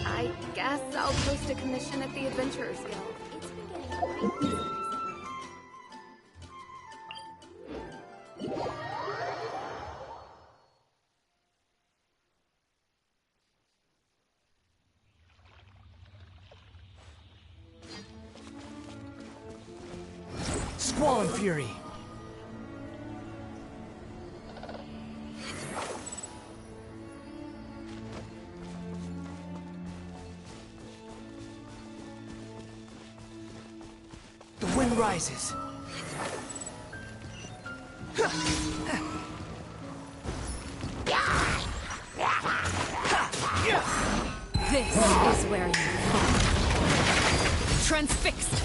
I guess I'll post a commission at the Adventurers Guild. It's been getting quite busy recently. Squall Fury. The wind rises. This is where you fall. Transfixed.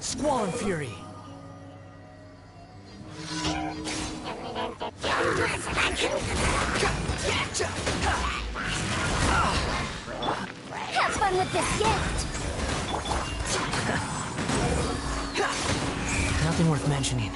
Squall Fury. Have fun with this gift! Nothing worth mentioning.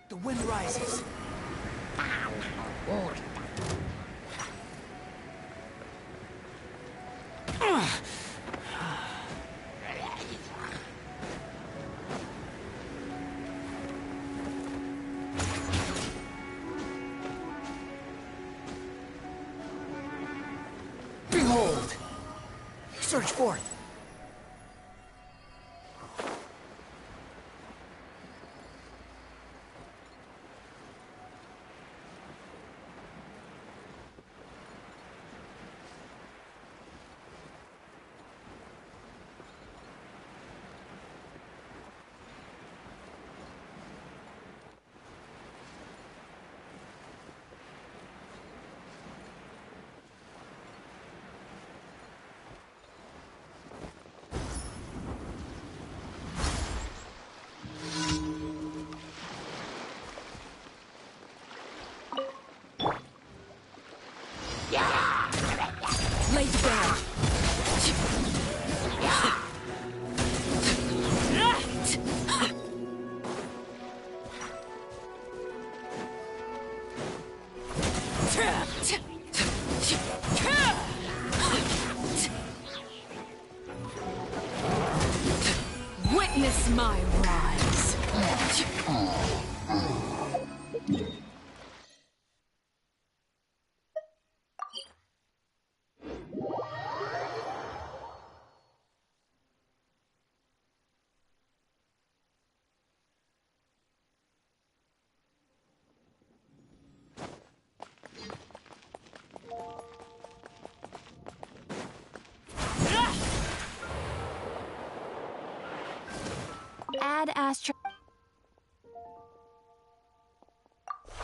The wind rises. Behold! Search forth. Witness my rise. Ad Astra.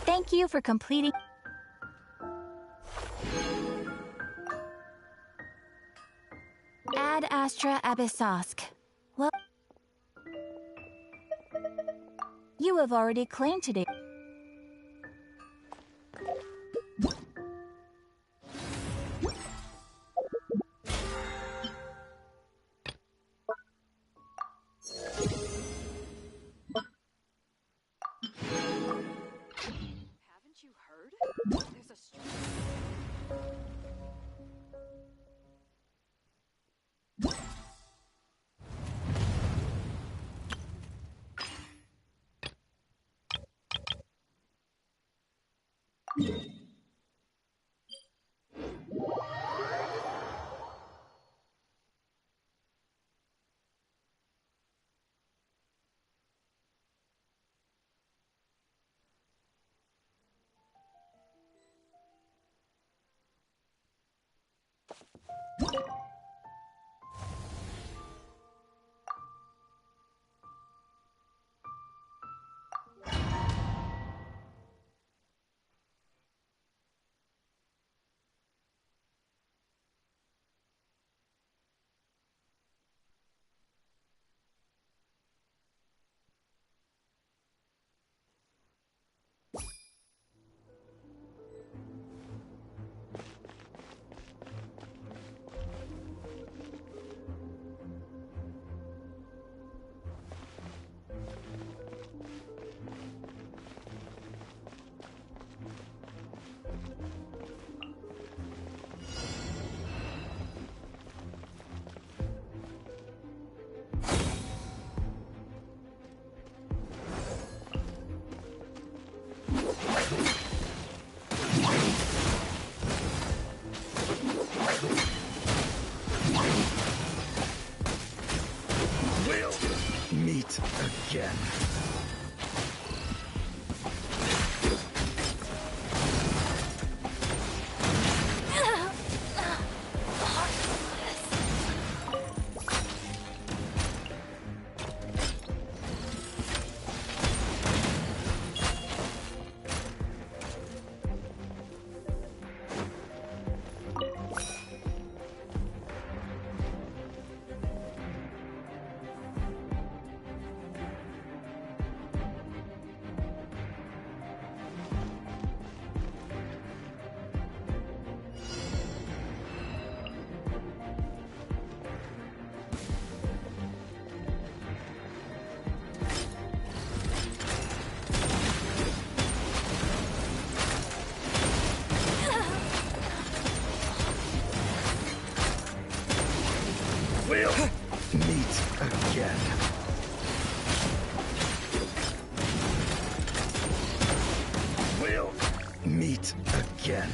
Thank you for completing. Ad Astra Abyssosk. Well, you have already claimed today. Haven't you heard? There's a Meet again. We'll meet again. We'll meet again.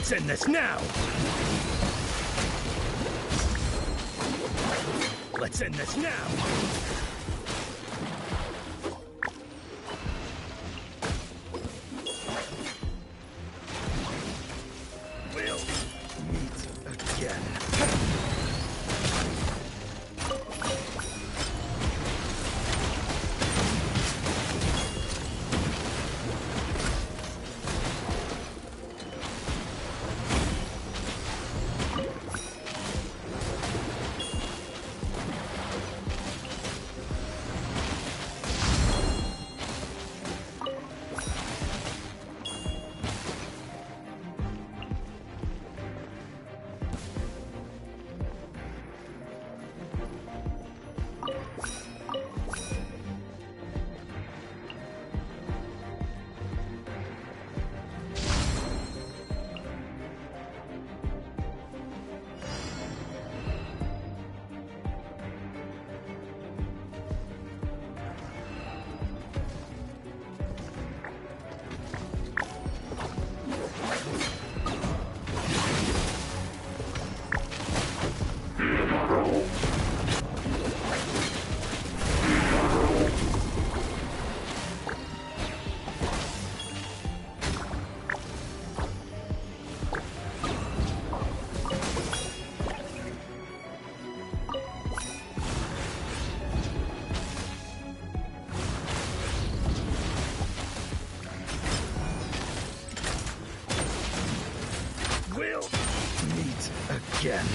Let's end this now! Let's end this now! We'll meet again. We'll meet again.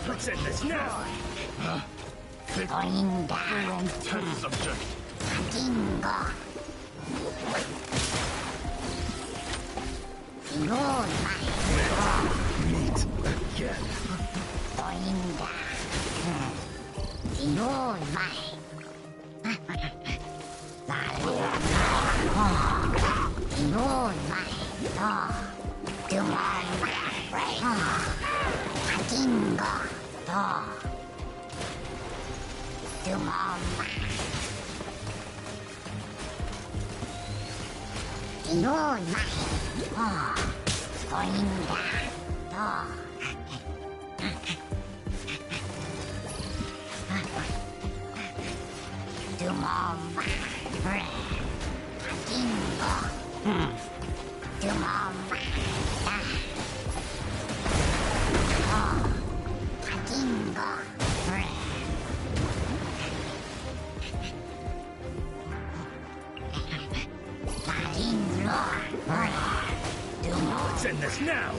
Let's end this now! Pick their own test subject. Meet again. Let's end this now!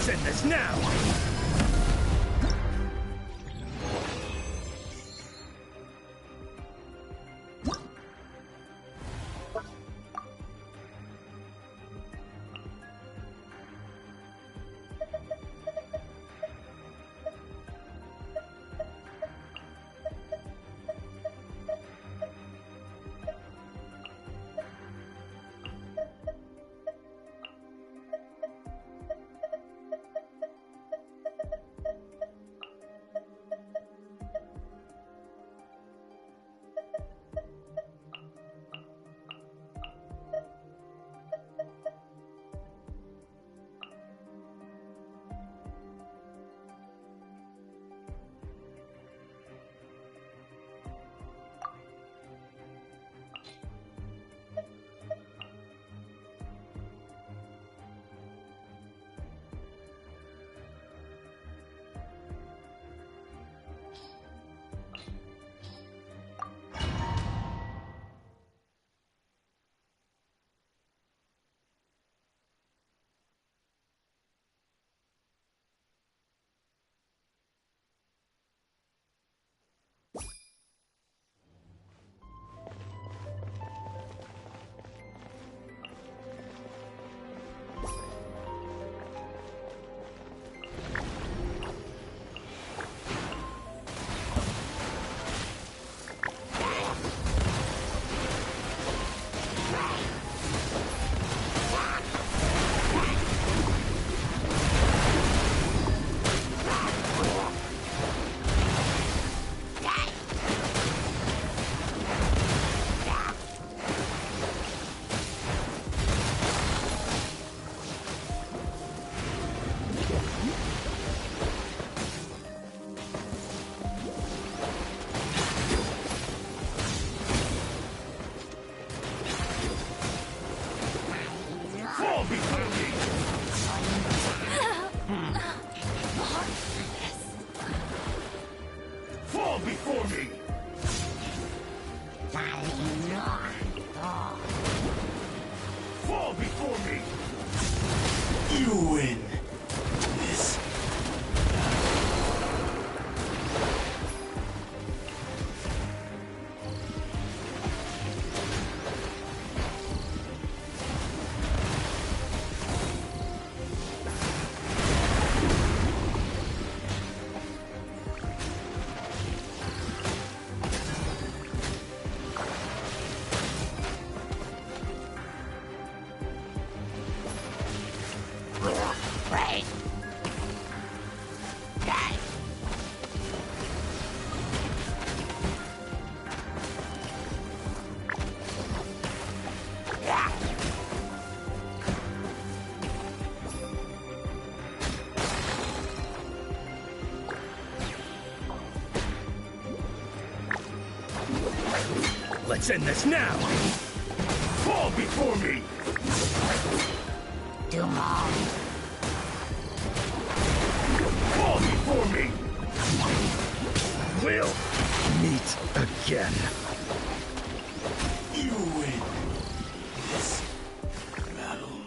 Let's end this now! Let's end this now! Fall before me! Dumont! Fall before me! We'll meet again. You win this battle.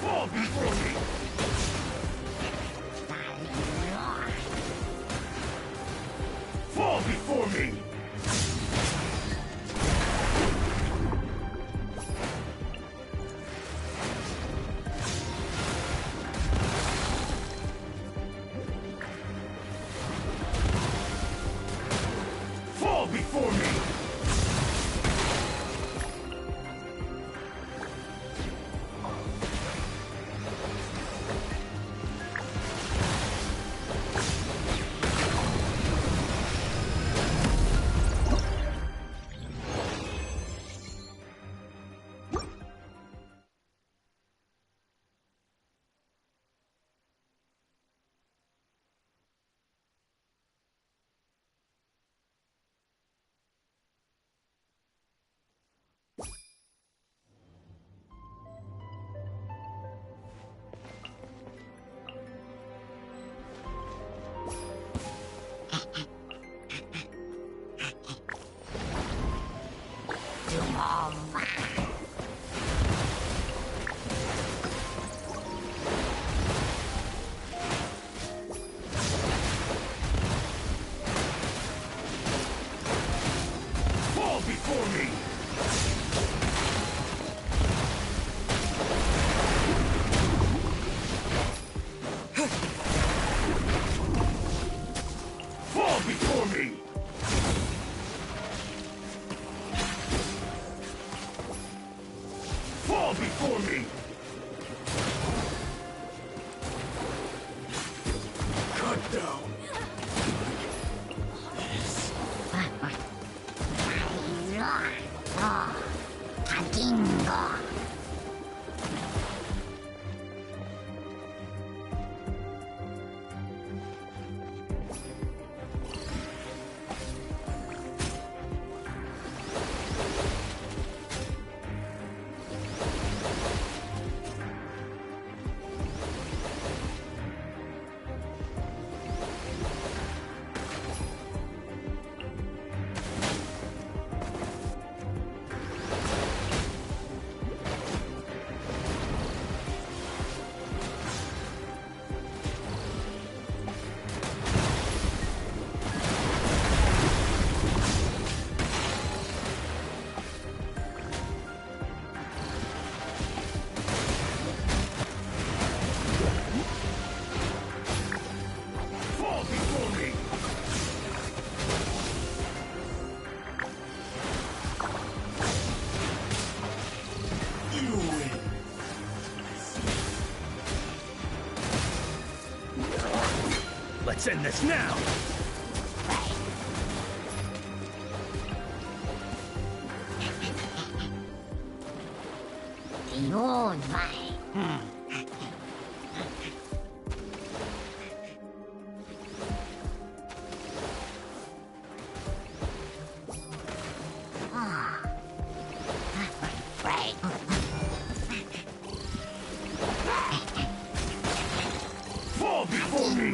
Fall before me! Fall before me! Fall before me! Fall before me! Fall before me! Cut down! Fall before me! You win! Let's end this now! The old vine. Fall before me!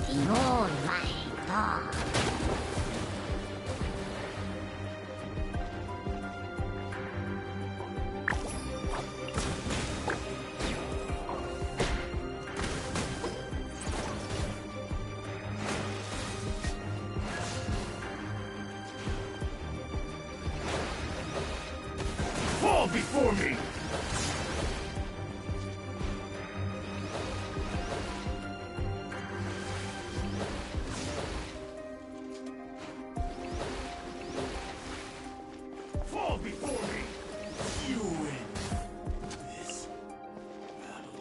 Behold my dog. Fall before me! Fall before me! You win this battle.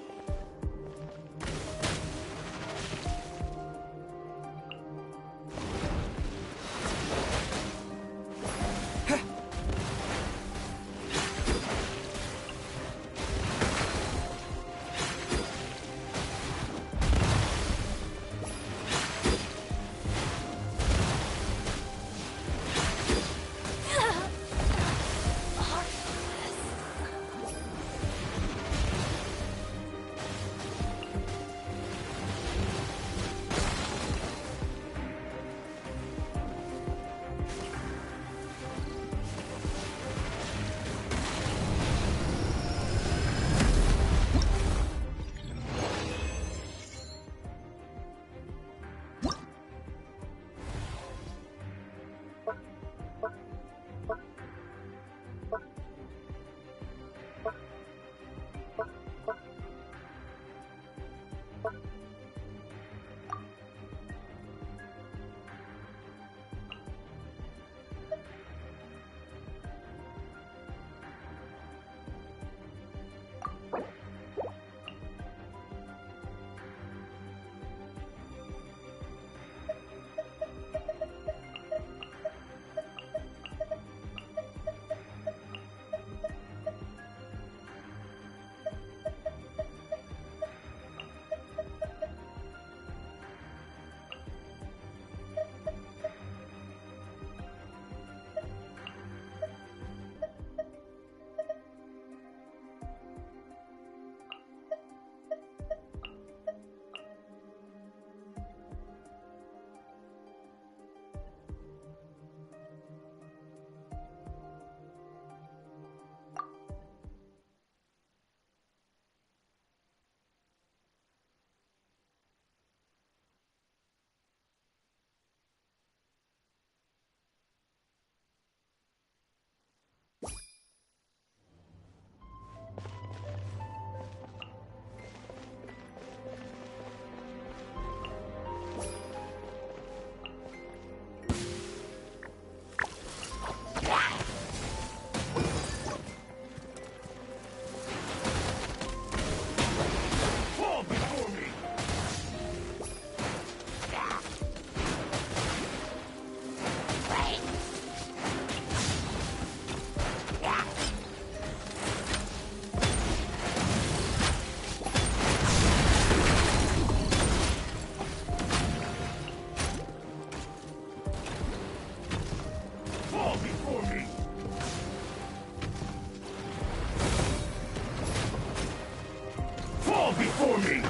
Before me!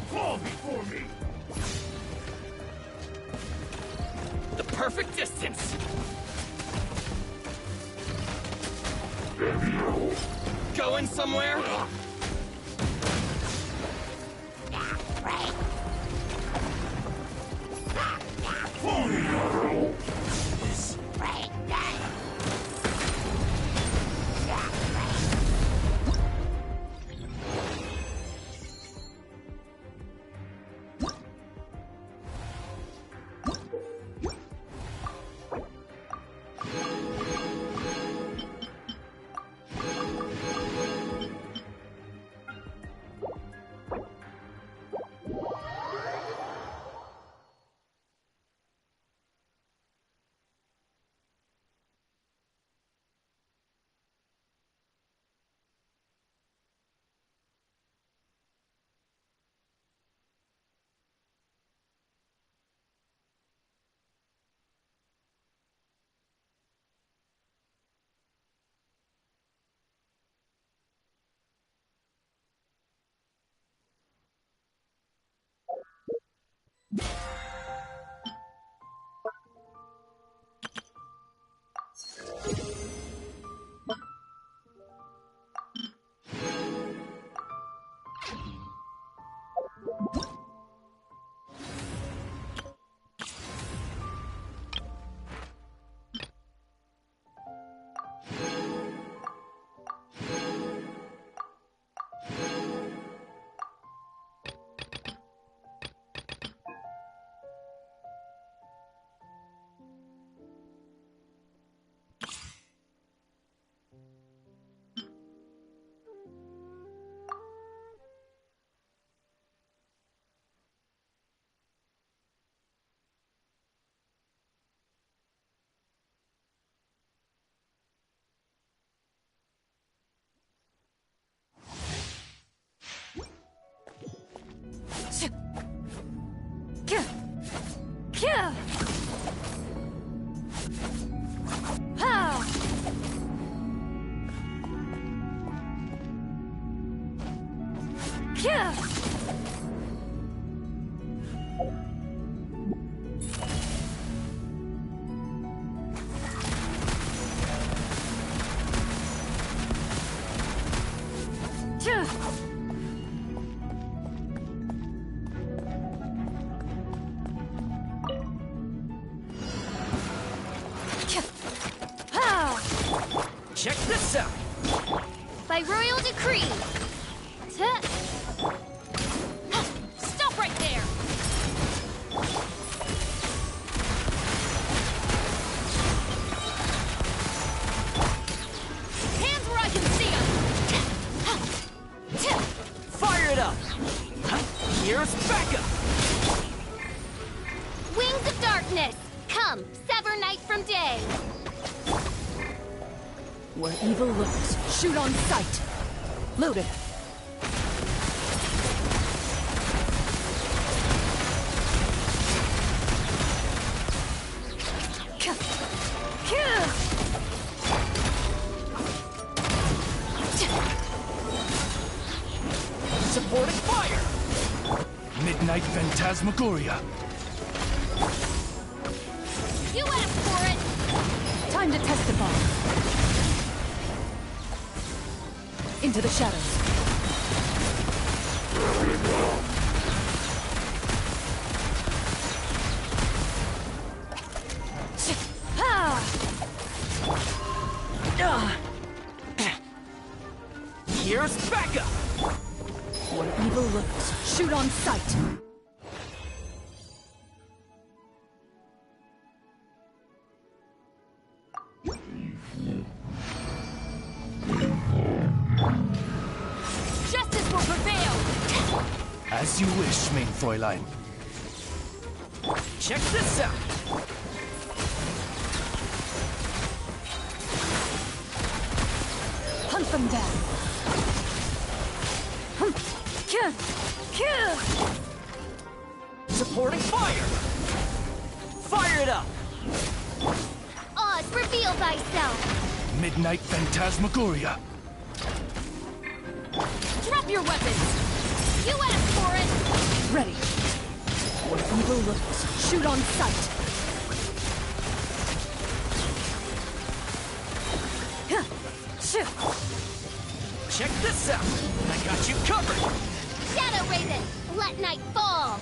Fall before me! The perfect distance! Going somewhere? Kia! Ha! Kia! Check this out! By royal decree. Stop right there! Hands where I can see them! Fire it up! Here's backup! Wings of darkness. Come, sever night from day. Where evil lurks, shoot on sight! Loaded! Supporting fire! Midnight Phantasmagoria. You asked for it. Time to test the bomb. Into the shadows. Here's backup! Where evil lurks, shoot on sight! Justice will prevail! As you wish, main Fräulein. Check this out! Hunt them down! Supporting fire! Fire it up! Oz, reveal thyself. Midnight Phantasmagoria. Drop your weapons! You asked for it. Ready. Where evil lurks, shoot on sight! Check this out! I got you covered! Shadow Raven, let night fall.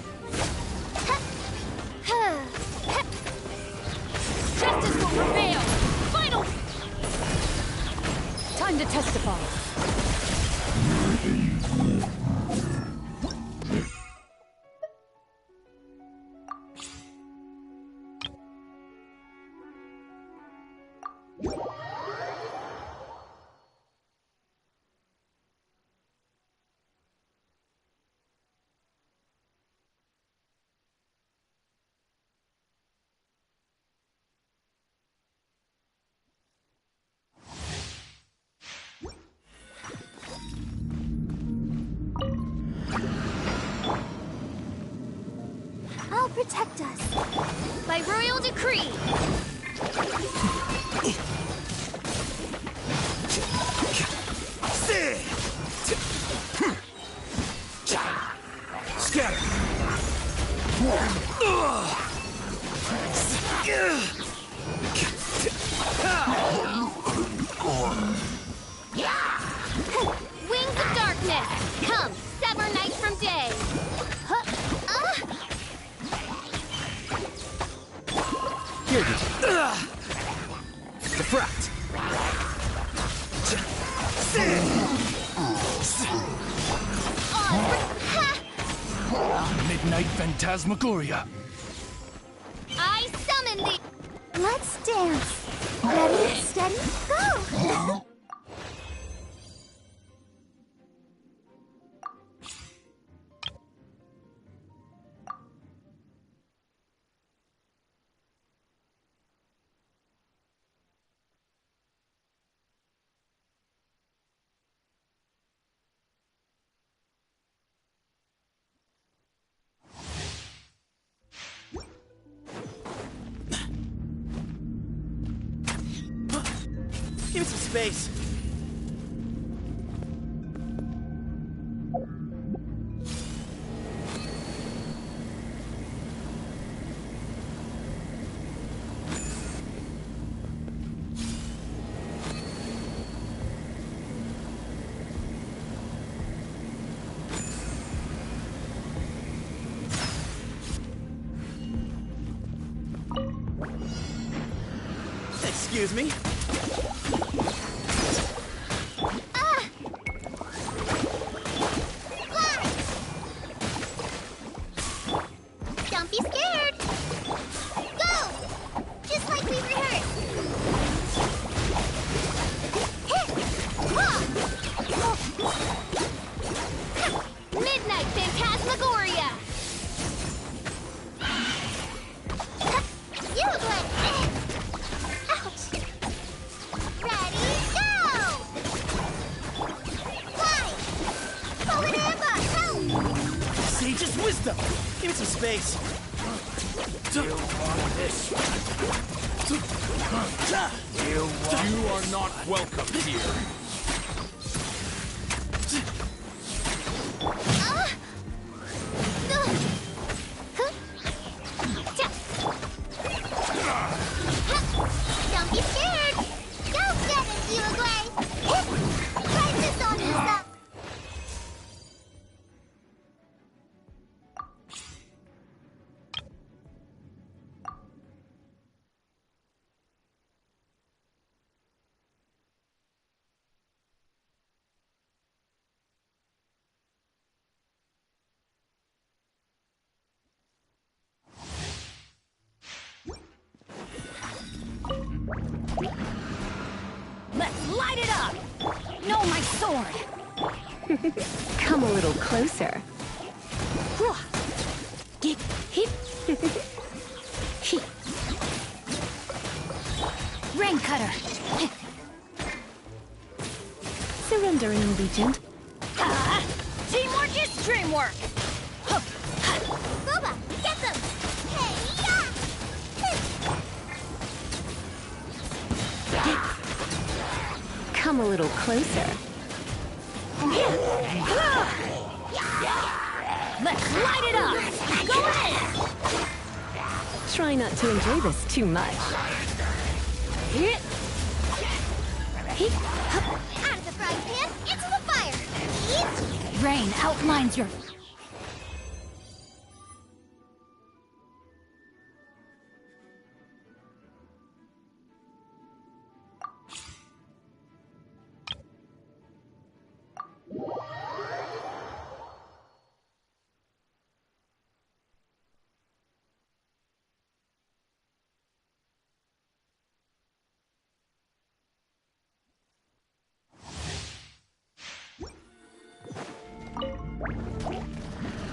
Justice will prevail! Final! Time to testify. I'll protect us. By royal decree. Scatter! Wings of darkness. Come, sever night from day. Here it is. Defract! Midnight Phantasmagoria. I summon thee. Let's dance. Ready, steady, go. Give me some space. Excuse me. Don't be scared. Go! Just like we rehearsed. Midnight Phantasmagoria. You look like... Ouch. Ready, go! Fly! Forward and back, help! Sage's wisdom. Give me some space. You want this? You are not welcome here. Don't be scared! Go get it, you agree? Try this on yourself! Let's light it up! No, my sword! Come a little closer. Get hit. Rain cutter. Surrendering allegiance. Teamwork is dreamwork. Boba, get them! Hey-ya! Come a little closer. Let's light it up! Go in! Try not to enjoy this too much. Out of the frying pan, into the fire! Eat! Rain outlines your...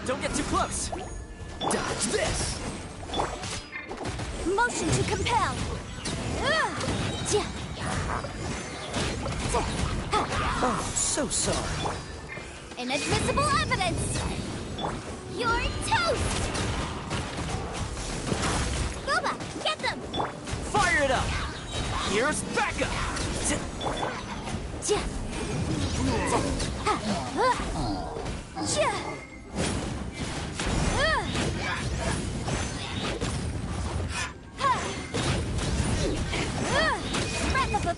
Don't get too close. Dodge this. Motion to compel! Oh, so sorry. Inadmissible evidence! You're toast! Boba, get them! Fire it up. Here's backup. Breath of a...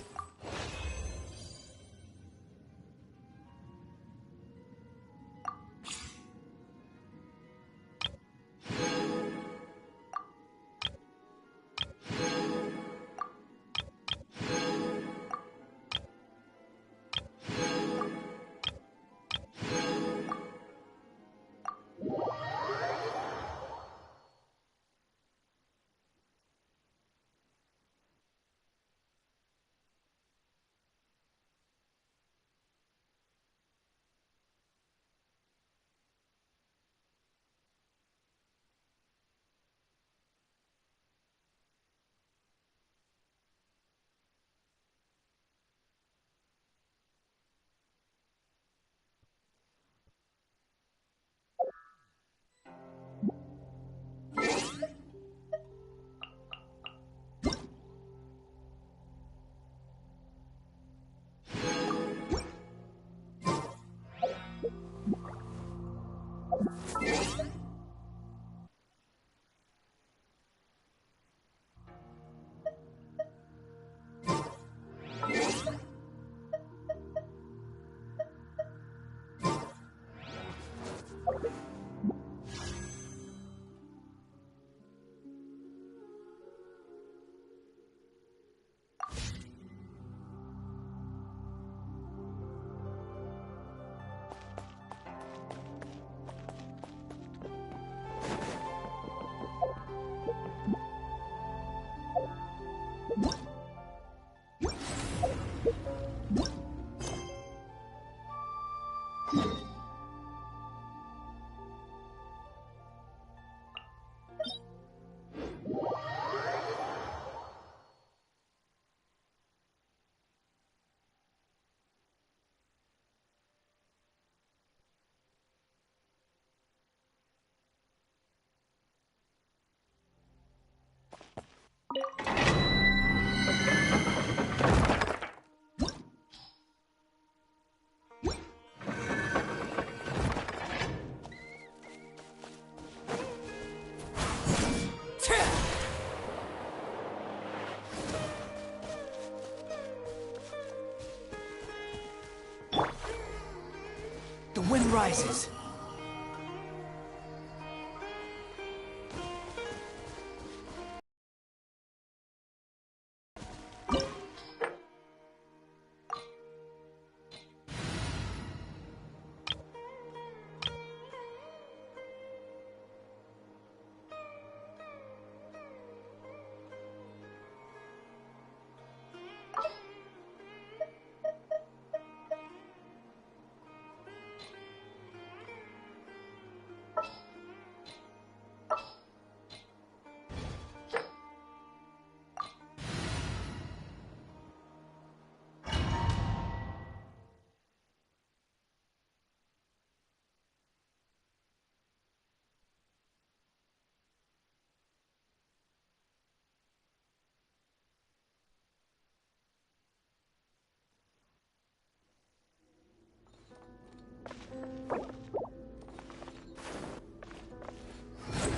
The wind rises.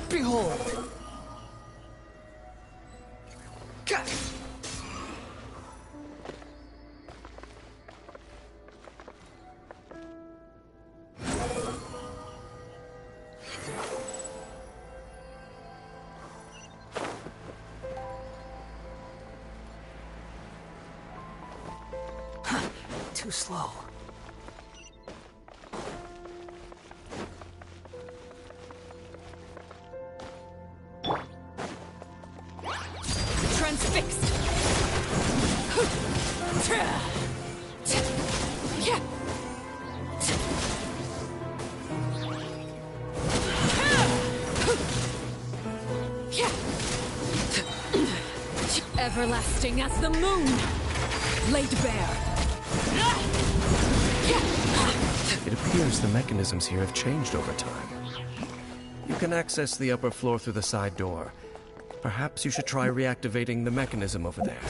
Behold! Too slow. Transfixed. Everlasting as the moon, laid bare. It appears the mechanisms here have changed over time. You can access the upper floor through the side door. Perhaps you should try reactivating the mechanism over there.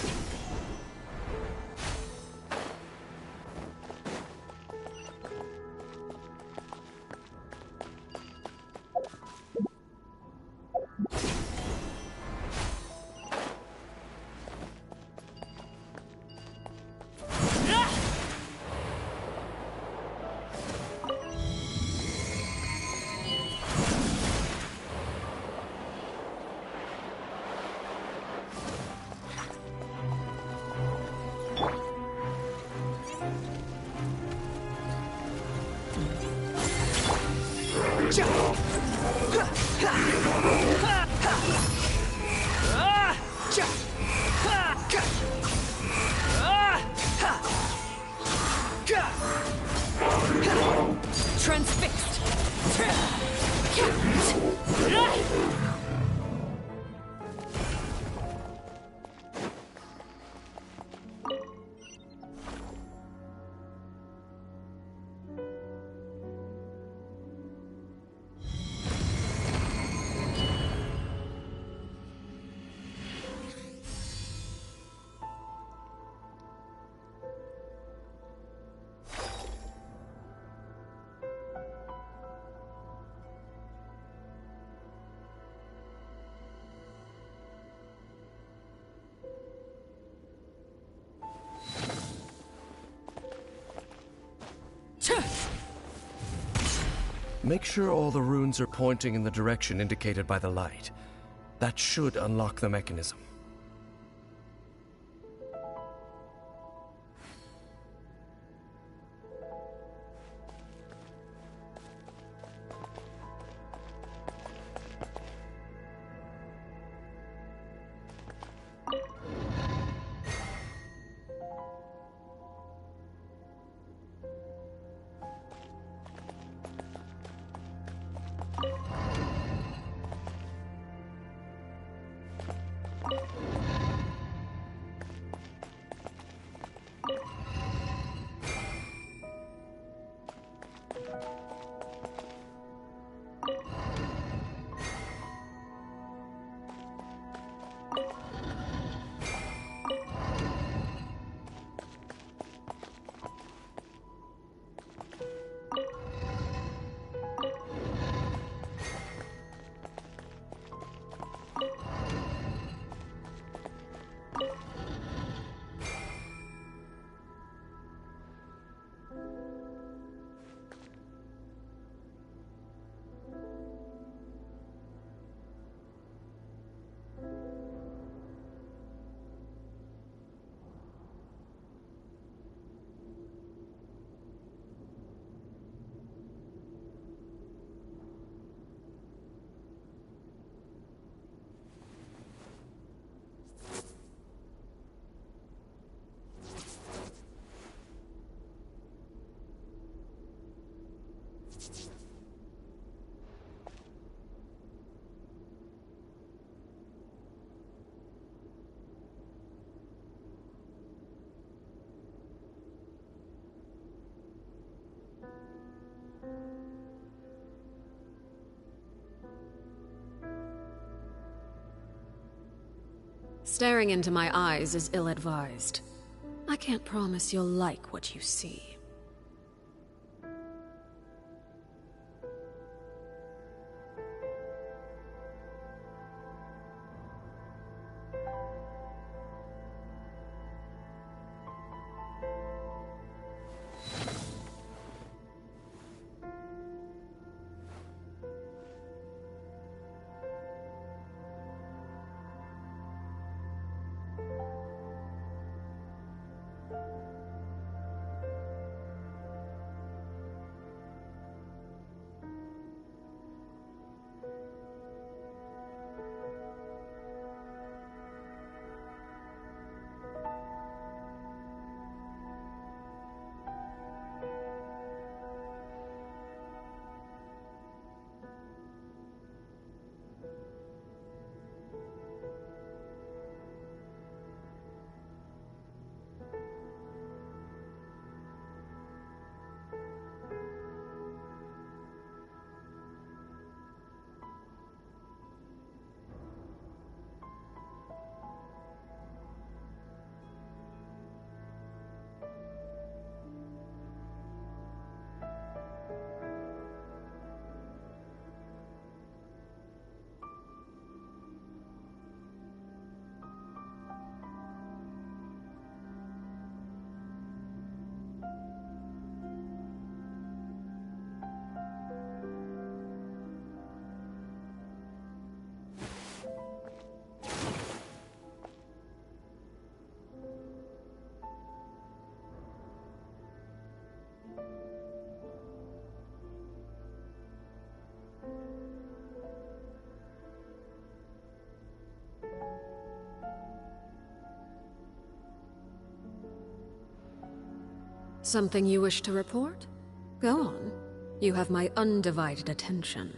Transfixed. Make sure all the runes are pointing in the direction indicated by the light. That should unlock the mechanism. Staring into my eyes is ill-advised. I can't promise you'll like what you see. Something you wish to report? Go on. You have my undivided attention.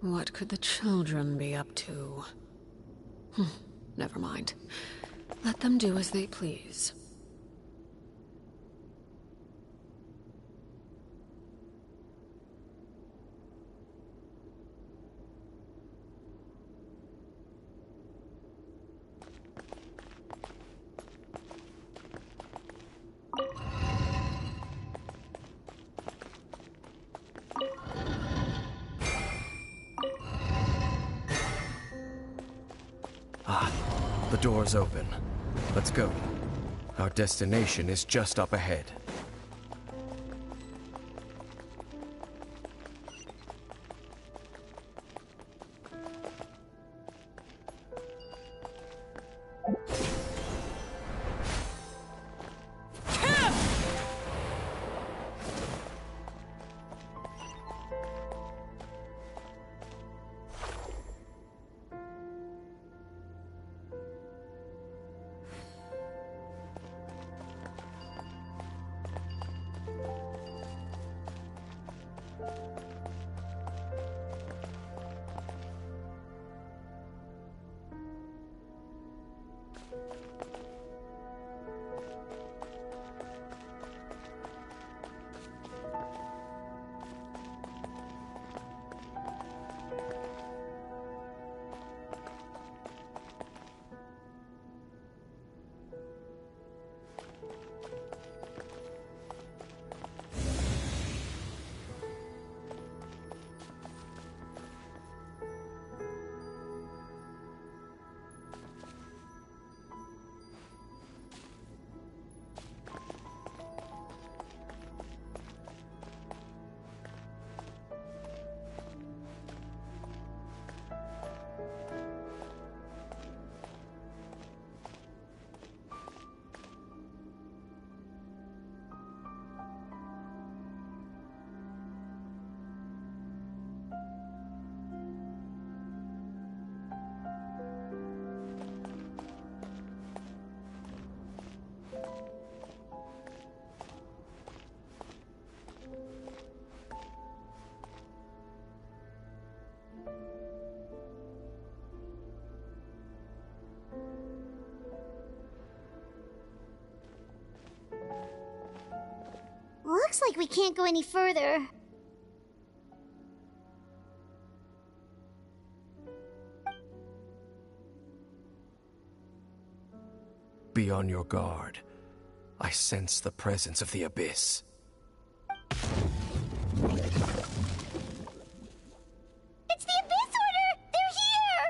What could the children be up to? Never mind. Let them do as they please. The door's open. Let's go. Our destination is just up ahead. Looks like we can't go any further. Be on your guard. I sense the presence of the Abyss. It's the Abyss Order! They're here!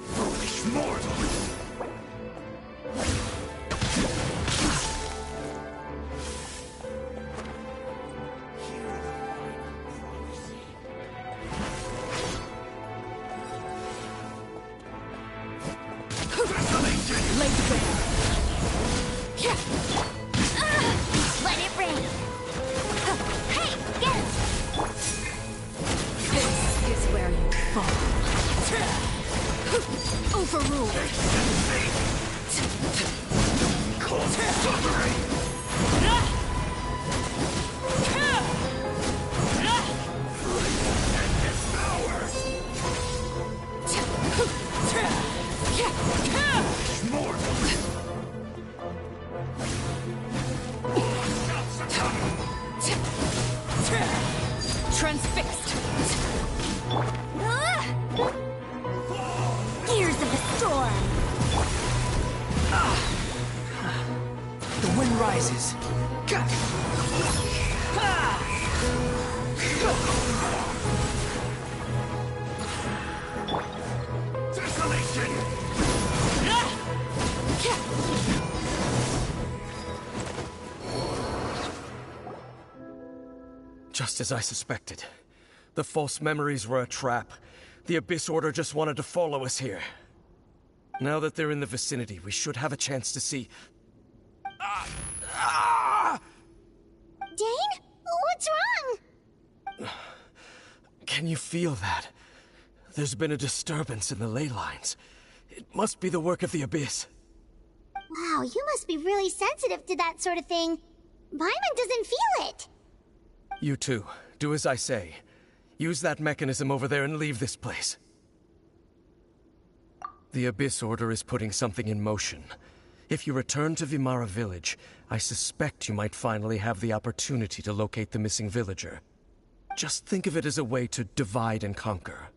Foolish mortals! Let it rain! Hey, get it! This is where you fall. Overruled. Cold suffering! And devour! Mortals! Transfixed. Gears of the storm! The wind rises. Desolation! Just as I suspected. The false memories were a trap. The Abyss Order just wanted to follow us here. Now that they're in the vicinity, we should have a chance to see... Dane? What's wrong? Can you feel that? There's been a disturbance in the ley lines. It must be the work of the Abyss. Wow, you must be really sensitive to that sort of thing. Paimon doesn't feel it. You too. Do as I say. Use that mechanism over there and leave this place. The Abyss Order is putting something in motion. If you return to Vimara Village, I suspect you might finally have the opportunity to locate the missing villager. Just think of it as a way to divide and conquer.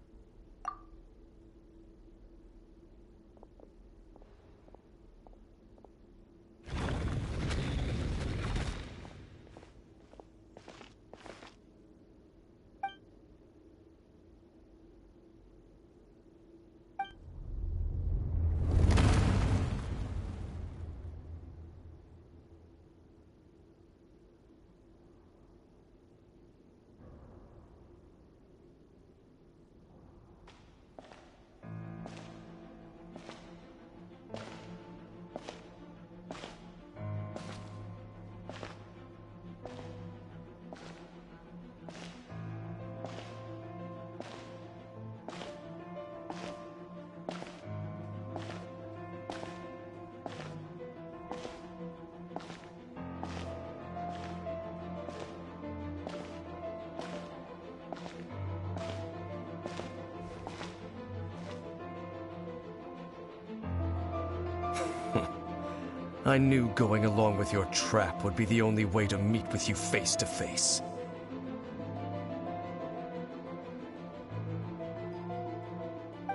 I knew going along with your trap would be the only way to meet with you face to face.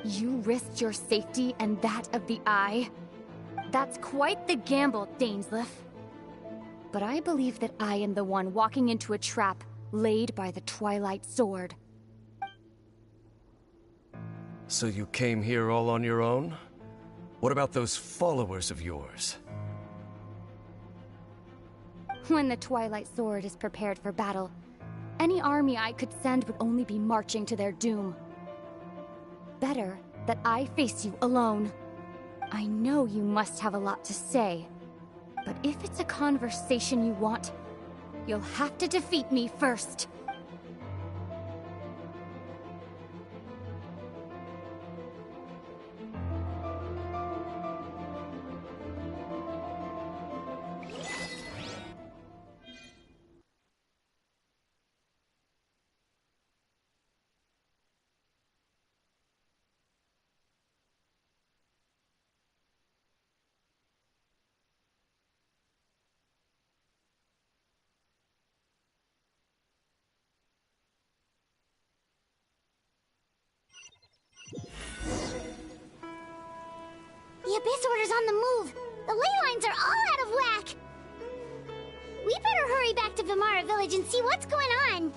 You risked your safety and that of the Eye? That's quite the gamble, Dainsleif. But I believe that I am the one walking into a trap laid by the Twilight Sword. So you came here all on your own? What about those followers of yours? When the Twilight Sword is prepared for battle, any army I could send would only be marching to their doom. Better that I face you alone. I know you must have a lot to say, but if it's a conversation you want, you'll have to defeat me first. The Abyss Order's on the move. The ley lines are all out of whack. We better hurry back to Vimara Village and see what's going on.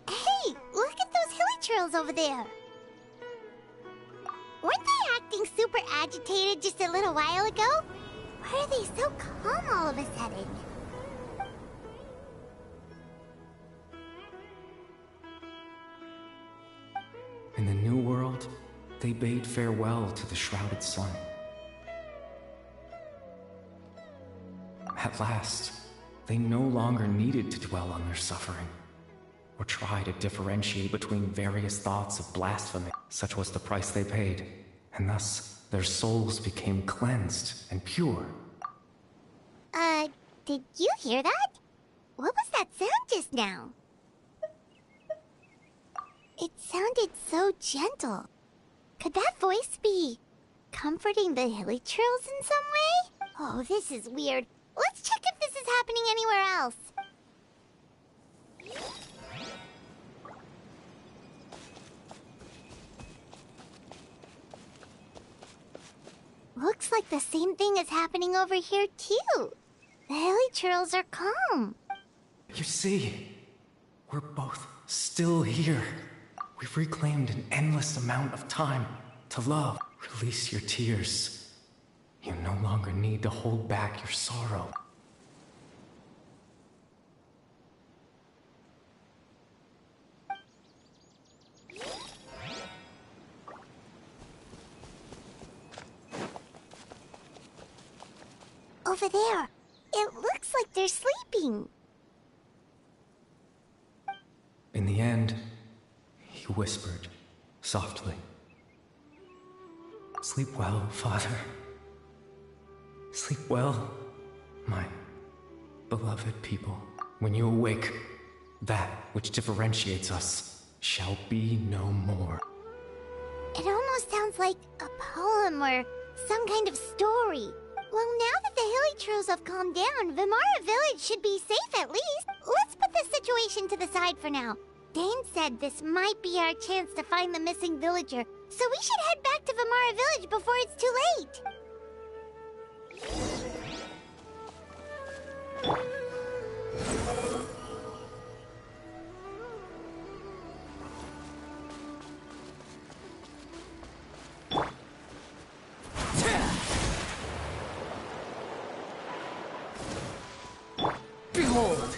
Hey, look at those hilly trails over there. Weren't they acting super agitated just a little while ago? Why are they so calm all of a sudden? In the New World, they bade farewell to the shrouded sun. At last, they no longer needed to dwell on their suffering, or try to differentiate between various thoughts of blasphemy. Such was the price they paid, and thus their souls became cleansed and pure. Did you hear that? What was that sound just now? It sounded so gentle. Could that voice be comforting the hilly trails in some way? Oh, this is weird. Let's check if this is happening anywhere else. Looks like the same thing is happening over here, too. The hilly trails are calm. You see, we're both still here. We've reclaimed an endless amount of time to love. Release your tears. You no longer need to hold back your sorrow. Over there. It looks like they're sleeping. In the end, he whispered softly. Sleep well, Father. Sleep well, my beloved people. When you awake, that which differentiates us shall be no more. It almost sounds like a poem or some kind of story. Well, now that the hilly trails have calmed down, Vimara Village should be safe at least. Let's put this situation to the side for now. Dane said this might be our chance to find the missing villager, so we should head back to Vimara Village before it's too late. Behold!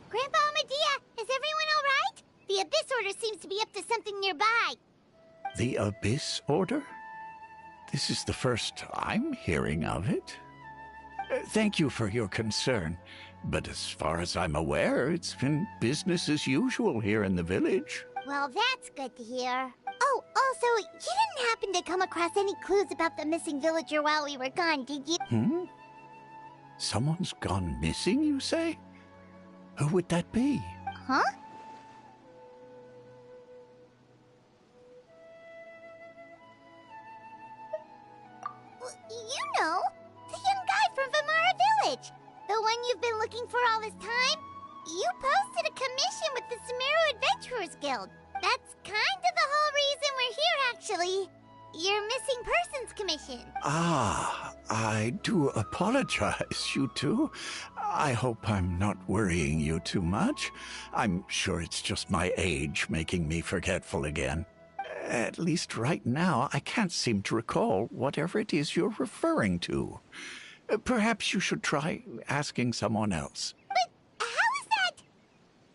Grandpa Medea, is everyone all right? The Abyss Order seems to be up to something nearby. The Abyss Order? This is the first I'm hearing of it. Thank you for your concern. But as far as I'm aware, it's been business as usual here in the village. Well, that's good to hear. Oh, also, you didn't happen to come across any clues about the missing villager while we were gone, did you? Someone's gone missing, you say? Who would that be? Huh? Well, you know, the young guy from Vimara Village. The one you've been looking for all this time. You posted a commission with the ZamiRo Adventurers Guild. That's kind of the whole reason we're here, actually. Your missing persons commission. Ah, I do apologize, you two. I hope I'm not worrying you too much. I'm sure it's just my age making me forgetful again. At least right now, I can't seem to recall whatever it is you're referring to. Perhaps you should try asking someone else. But how is that?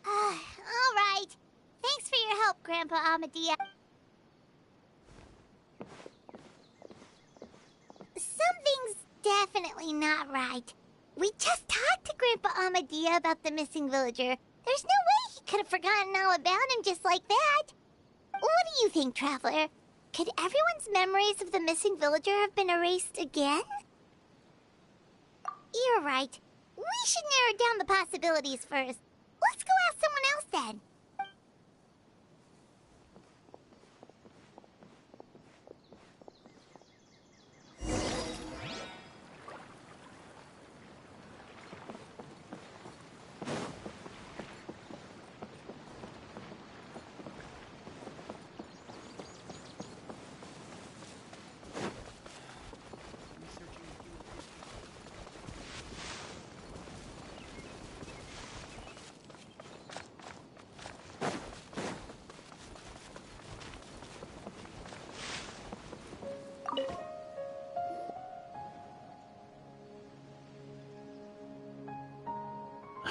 All right. Thanks for your help, Grandpa Amadia. Something's definitely not right. We just talked to Grandpa Amadia about the missing villager. There's no way he could have forgotten all about him just like that. What do you think, Traveler? Could everyone's memories of the missing villager have been erased again? You're right. We should narrow down the possibilities first. Let's go ask someone else then.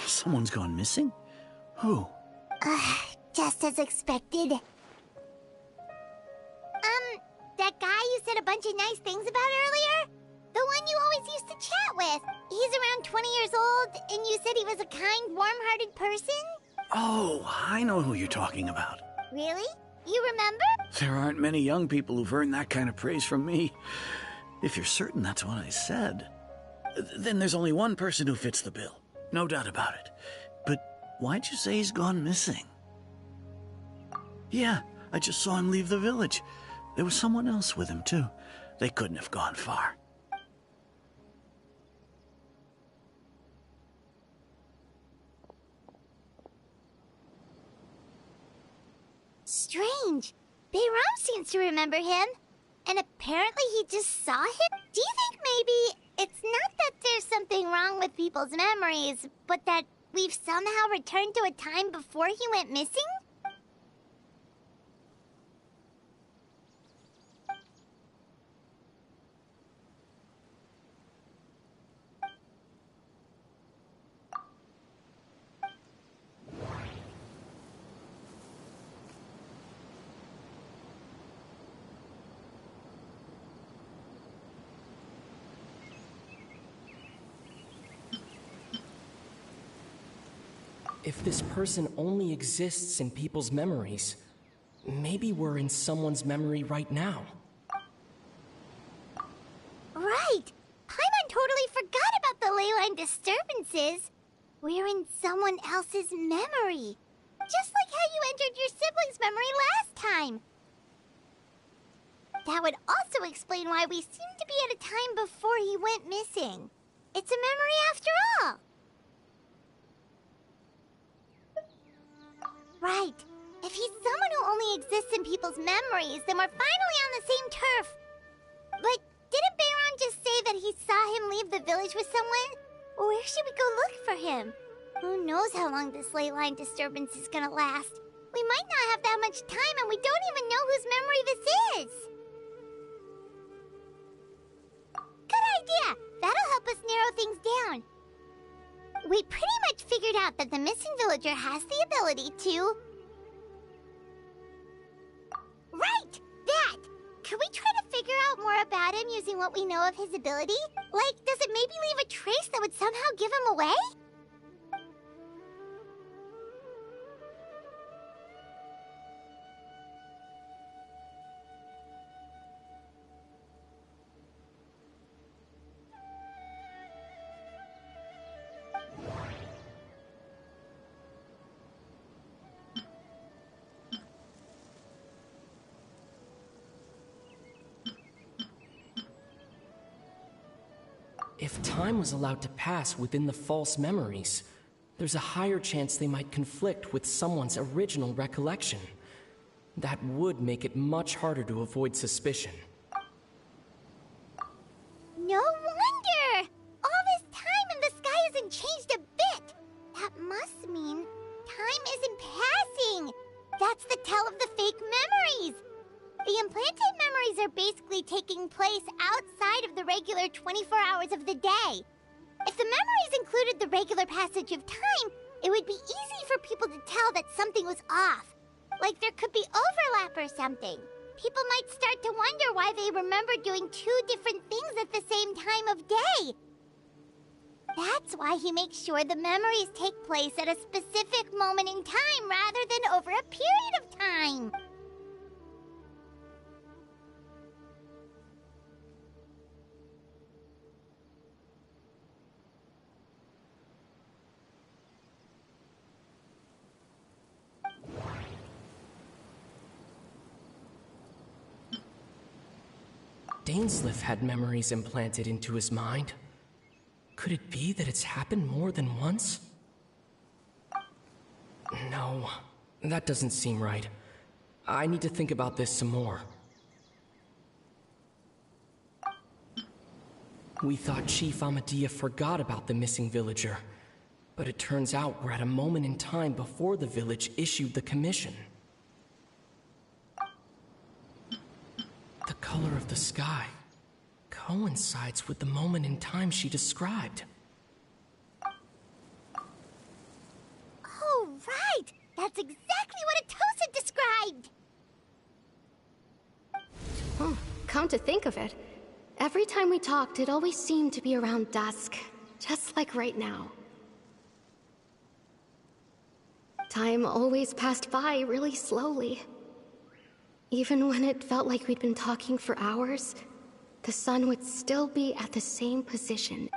Someone's gone missing? Who? Just as expected. That guy you said a bunch of nice things about earlier? The one you always used to chat with. He's around 20 years old, and you said he was a kind, warm-hearted person? Oh, I know who you're talking about. Really? You remember? There aren't many young people who've earned that kind of praise from me. If you're certain that's what I said, then there's only one person who fits the bill. No doubt about it. But why'd you say he's gone missing? Yeah, I just saw him leave the village. There was someone else with him, too. They couldn't have gone far. Strange. Bayram seems to remember him. And apparently he just saw him? Do you think maybe it's not that there's something wrong with people's memories, but that we've somehow returned to a time before he went missing? If this person only exists in people's memories, maybe we're in someone's memory right now. Right! Paimon totally forgot about the leyline disturbances. We're in someone else's memory. Just like how you entered your sibling's memory last time. That would also explain why we seem to be at a time before he went missing. It's a memory after all. Right. If he's someone who only exists in people's memories, then we're finally on the same turf. But didn't Bayron just say that he saw him leave the village with someone? Where should we go look for him? Who knows how long this ley line disturbance is gonna last? We might not have that much time, and we don't even know whose memory this is. Good idea. That'll help us narrow things down. We pretty much figured out that the missing villager has the ability to... Right! That! Could we try to figure out more about him using what we know of his ability? Like, does it maybe leave a trace that would somehow give him away? time was allowed to pass within the false memories, there's a higher chance they might conflict with someone's original recollection. That would make it much harder to avoid suspicion. No wonder! All this time and the sky hasn't changed a bit! That must mean time isn't passing! That's the tell of the fake memories! The implanted memories are basically taking place outside of the regular 24 hours of the day. If the memories included the regular passage of time, it would be easy for people to tell that something was off. Like there could be overlap or something. People might start to wonder why they remember doing two different things at the same time of day. That's why he makes sure the memories take place at a specific moment in time rather than over a period of time. Dainsleif had memories implanted into his mind. Could it be that it's happened more than once? No, that doesn't seem right. I need to think about this some more. We thought Chief Amadea forgot about the missing villager, but it turns out we're at a moment in time before the village issued the commission. The color of the sky coincides with the moment in time she described. Oh, right! That's exactly what Atosa described! Oh, come to think of it, every time we talked, it always seemed to be around dusk, just like right now. Time always passed by really slowly. Even when it felt like we'd been talking for hours, the sun would still be at the same position.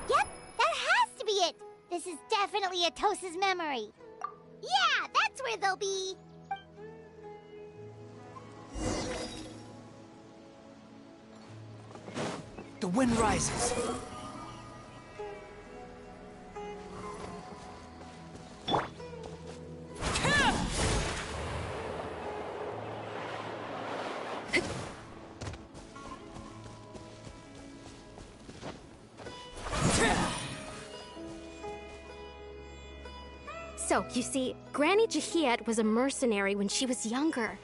Yep, that has to be it! This is definitely Atosa's memory. Yeah, that's where they'll be! The wind rises. So, you see, Granny Jahiet was a mercenary when she was younger.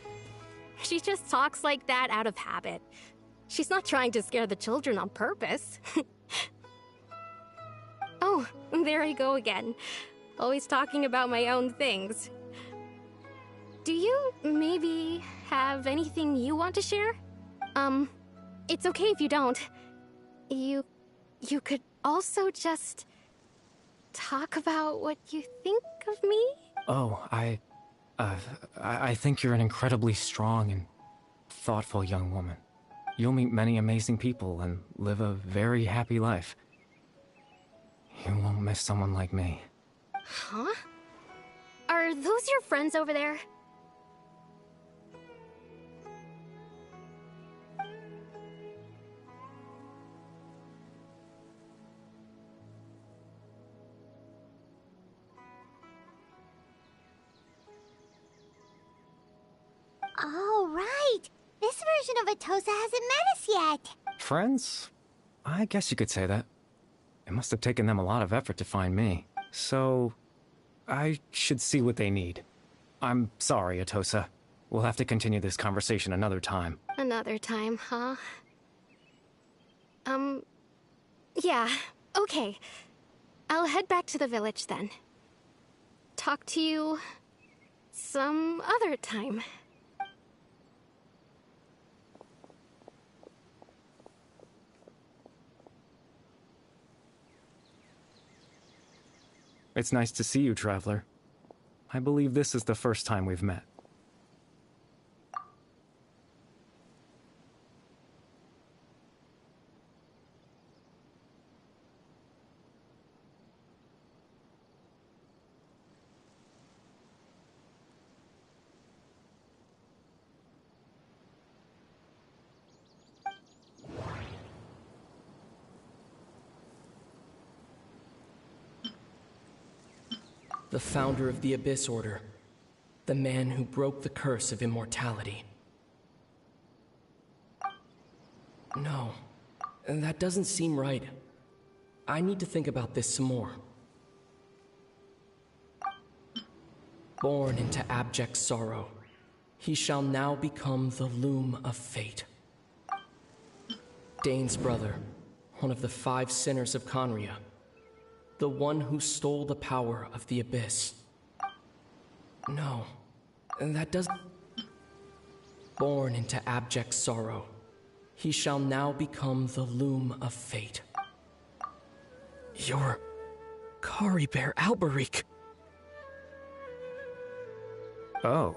She just talks like that out of habit. She's not trying to scare the children on purpose. Oh, there I go again. Always talking about my own things. Do you maybe have anything you want to share? It's okay if you don't. You could also just talk about what you think of me? Oh, I think you're an incredibly strong and thoughtful young woman. You'll meet many amazing people and live a very happy life. You won't miss someone like me. Huh? Are those your friends over there? Oh, right! This version of Atosa hasn't met us yet! Friends? I guess you could say that. It must have taken them a lot of effort to find me. So, I should see what they need. I'm sorry, Atosa. We'll have to continue this conversation another time. Another time, huh? Yeah, okay. I'll head back to the village then. Talk to you some other time. It's nice to see you, Traveler. I believe this is the first time we've met. the founder of the Abyss Order, the man who broke the curse of immortality. No, that doesn't seem right. I need to think about this some more. Born into abject sorrow, he shall now become the loom of fate. Dane's brother, one of the 5 sinners of Conria, the one who stole the power of the Abyss. No, that doesn't... Born into abject sorrow, he shall now become the loom of fate. You're... Kari Bear Alberic. Oh.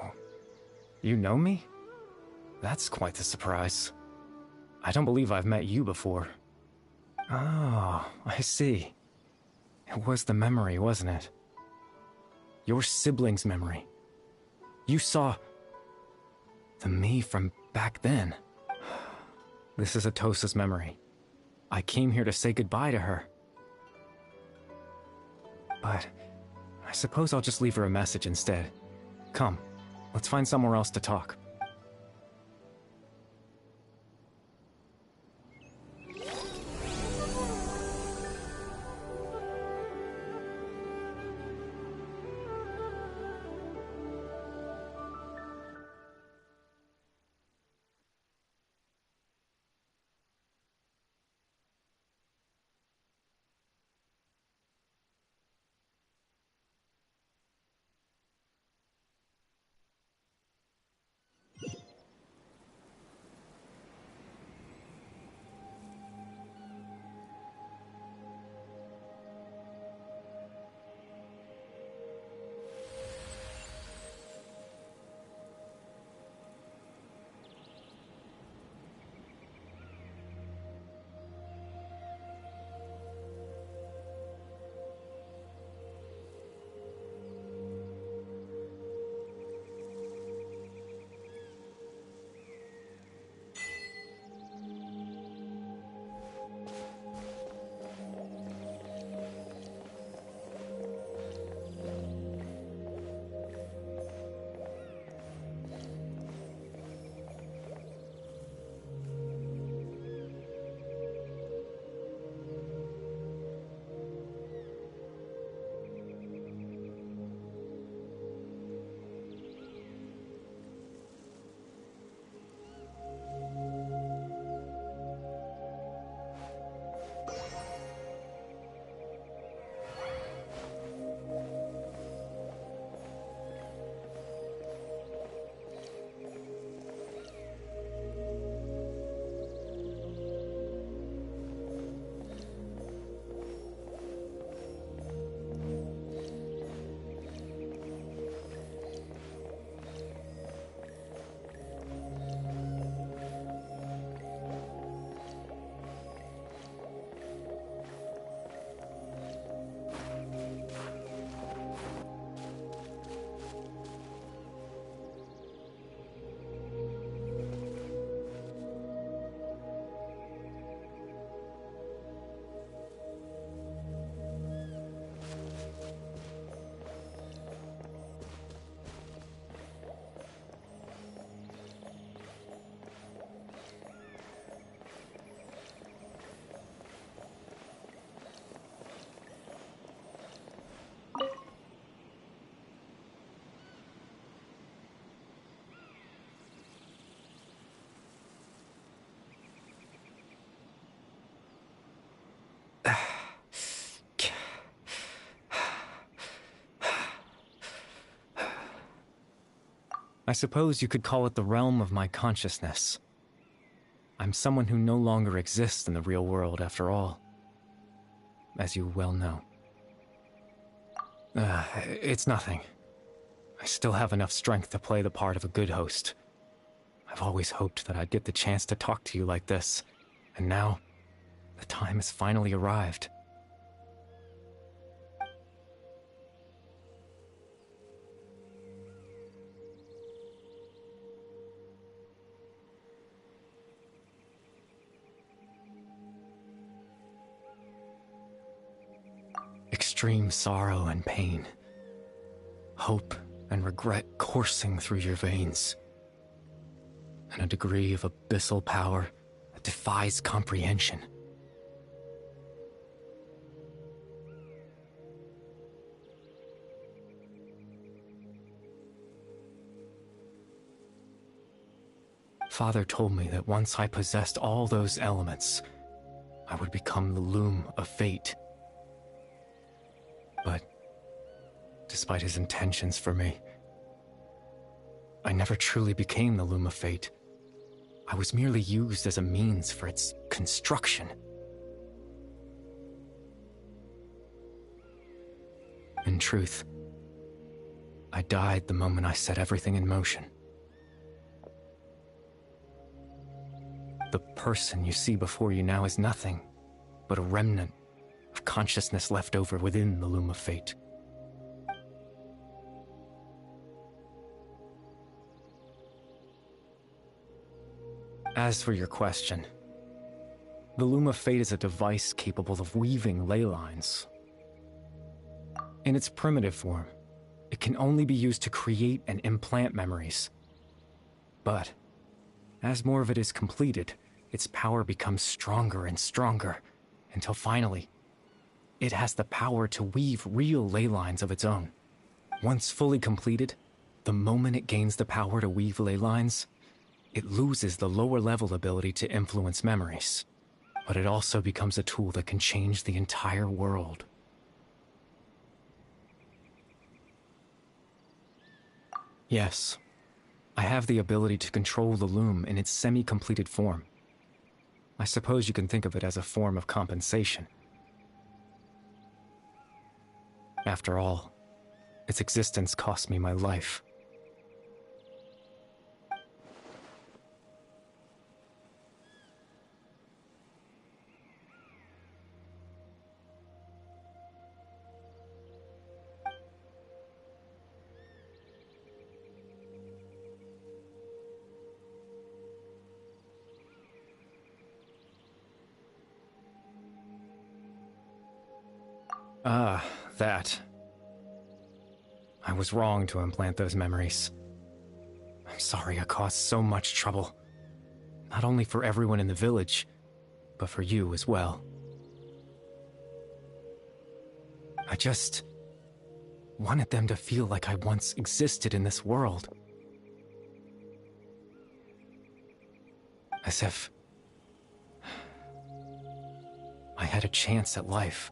You know me? That's quite the surprise. I don't believe I've met you before. Oh, I see. It was the memory, wasn't it? Your sibling's memory. You saw... the me from back then. This is Atosa's memory. I came here to say goodbye to her. But I suppose I'll just leave her a message instead. Come, let's find somewhere else to talk. I suppose you could call it the realm of my consciousness. I'm someone who no longer exists in the real world, after all. As you well know. It's nothing. I still have enough strength to play the part of a good host. I've always hoped that I'd get the chance to talk to you like this, and now, the time has finally arrived. Extreme sorrow and pain. hope and regret coursing through your veins, and a degree of abyssal power that defies comprehension. Father told me that once I possessed all those elements, I would become the loom of fate. But, despite his intentions for me, I never truly became the loom of fate. I was merely used as a means for its construction. In truth, I died the moment I set everything in motion. The person you see before you now is nothing but a remnant of consciousness left over within the loom of fate. As for your question, the loom of fate is a device capable of weaving ley lines. In its primitive form, it can only be used to create and implant memories. But as more of it is completed, its power becomes stronger and stronger, until finally, it has the power to weave real ley lines of its own. Once fully completed, the moment it gains the power to weave ley lines, it loses the lower-level ability to influence memories. But it also becomes a tool that can change the entire world. Yes, I have the ability to control the loom in its semi-completed form. I suppose you can think of it as a form of compensation. After all, its existence cost me my life. Ah, that. I was wrong to implant those memories. I'm sorry I caused so much trouble. Not only for everyone in the village, but for you as well. I just wanted them to feel like I once existed in this world. As if I had a chance at life.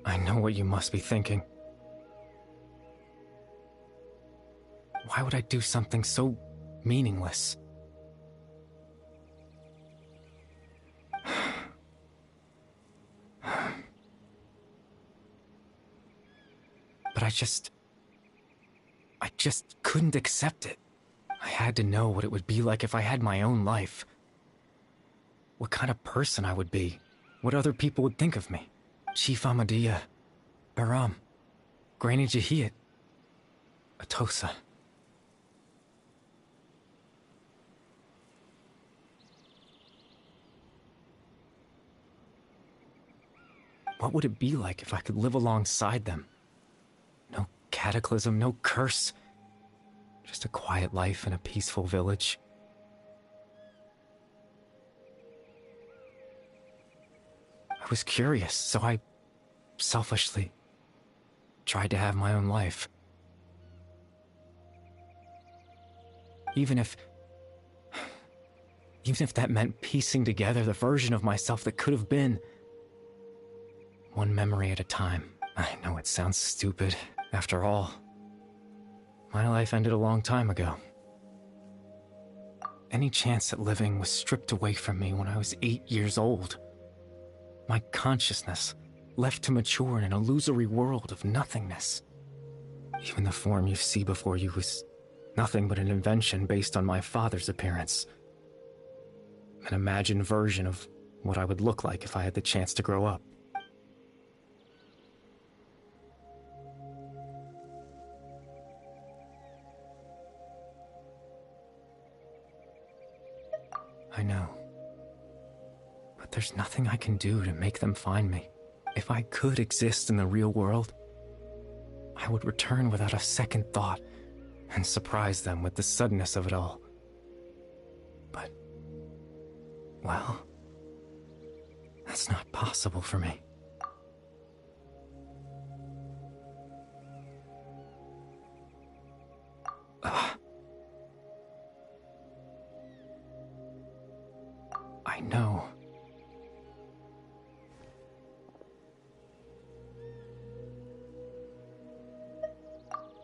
I know what you must be thinking. Why would I do something so meaningless? But I just couldn't accept it. I had to know what it would be like if I had my own life. What kind of person I would be. What other people would think of me. Chief Ahmadiyya, Baram, Granny Jahiyat, Atosa. What would it be like if I could live alongside them? No cataclysm, no curse. Just a quiet life in a peaceful village. I was curious, so I selfishly tried to have my own life. Even if that meant piecing together the version of myself that could have been. One memory at a time. I know it sounds stupid. After all, my life ended a long time ago. Any chance at living was stripped away from me when I was 8 years old. My consciousness left to mature in an illusory world of nothingness. Even the form you see before you was nothing but an invention based on my father's appearance. An imagined version of what I would look like if I had the chance to grow up. I know. But there's nothing I can do to make them find me. If I could exist in the real world, I would return without a second thought and surprise them with the suddenness of it all. But, well, that's not possible for me. I know.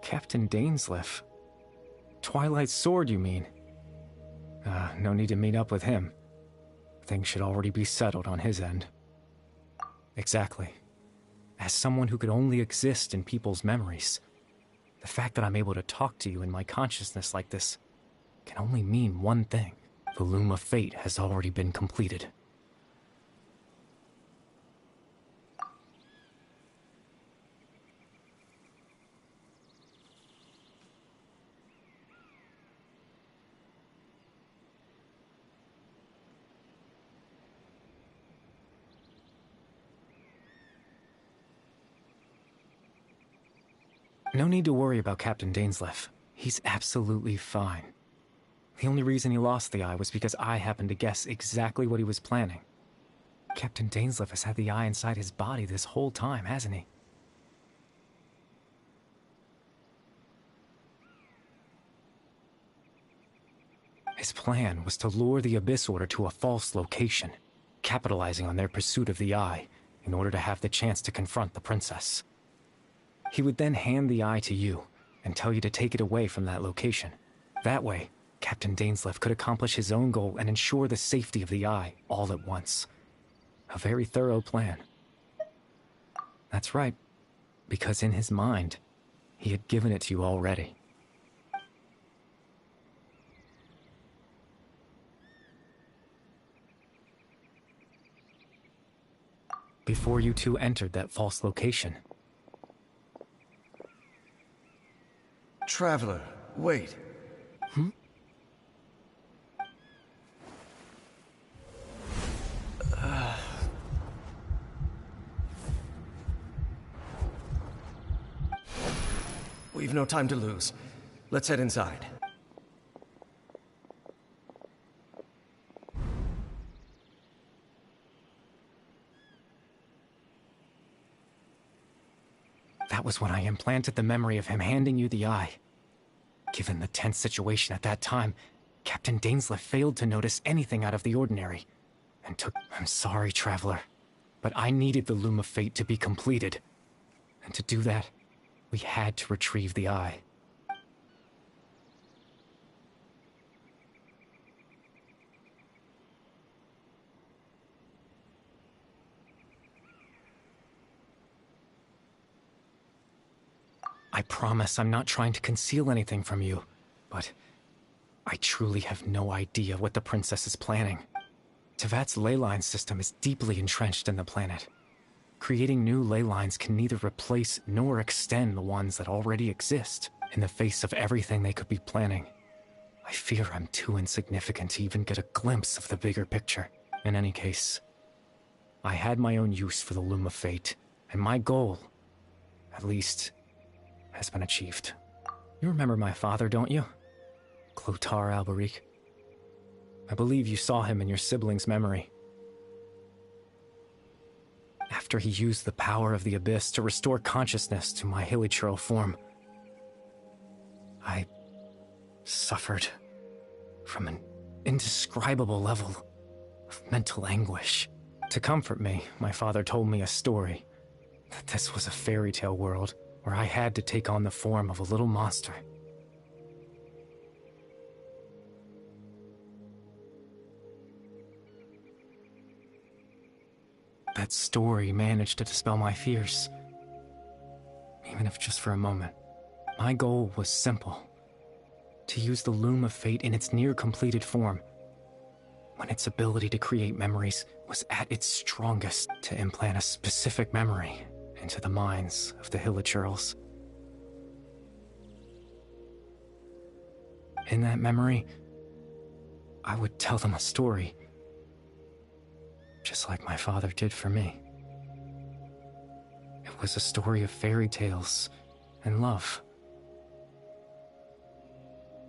Captain Dainsleif. Twilight Sword, you mean? No need to meet up with him. Things should already be settled on his end. Exactly. As someone who could only exist in people's memories, the fact that I'm able to talk to you in my consciousness like this can only mean one thing. The Loom of Fate has already been completed. No need to worry about Captain Dainsleif. He's absolutely fine. The only reason he lost the eye was because I happened to guess exactly what he was planning. Captain Dainsleif has had the eye inside his body this whole time, hasn't he? His plan was to lure the Abyss Order to a false location, capitalizing on their pursuit of the eye in order to have the chance to confront the princess. He would then hand the eye to you and tell you to take it away from that location. That way, Captain Dainsleif could accomplish his own goal and ensure the safety of the eye all at once. A very thorough plan. That's right, because in his mind, he had given it to you already. Before you two entered that false location. Traveler, wait. We've no time to lose. Let's head inside. That was when I implanted the memory of him handing you the eye. Given the tense situation at that time, Captain Dainsleif failed to notice anything out of the ordinary, and took... I'm sorry, Traveler, but I needed the Loom of Fate to be completed. And to do that, we had to retrieve the eye. I promise I'm not trying to conceal anything from you, but I truly have no idea what the princess is planning. Tevat's ley line system is deeply entrenched in the planet. Creating new ley lines can neither replace nor extend the ones that already exist. In the face of everything they could be planning, I fear I'm too insignificant to even get a glimpse of the bigger picture. In any case, I had my own use for the Loom of Fate, and my goal, at least, has been achieved. You remember my father, don't you? Clotar Alberic. I believe you saw him in your sibling's memory. After he used the power of the Abyss to restore consciousness to my hilichurl form, I suffered from an indescribable level of mental anguish. To comfort me, my father told me a story, that this was a fairy tale world where I had to take on the form of a little monster. that story managed to dispel my fears. Even if just for a moment. My goal was simple. To use the Loom of Fate in its near-completed form. When its ability to create memories was at its strongest, to implant a specific memory into the minds of the Hilichurls. In that memory, I would tell them a story. Just like my father did for me. It was a story of fairy tales and love.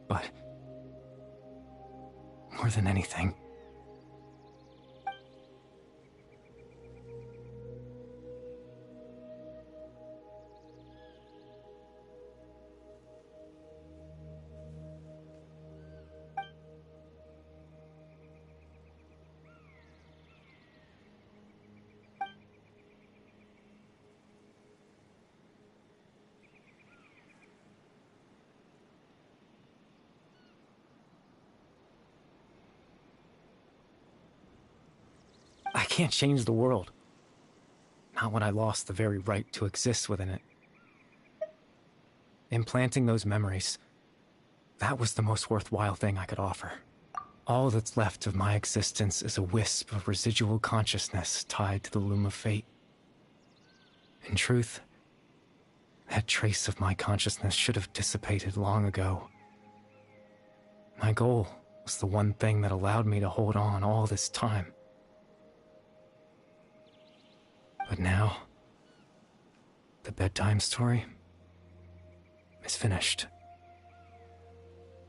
But more than anything, I can't change the world. Not when I lost the very right to exist within it. Implanting those memories, that was the most worthwhile thing I could offer. All that's left of my existence is a wisp of residual consciousness tied to the Loom of Fate. In truth, that trace of my consciousness should have dissipated long ago. My goal was the one thing that allowed me to hold on all this time. But now, the bedtime story is finished.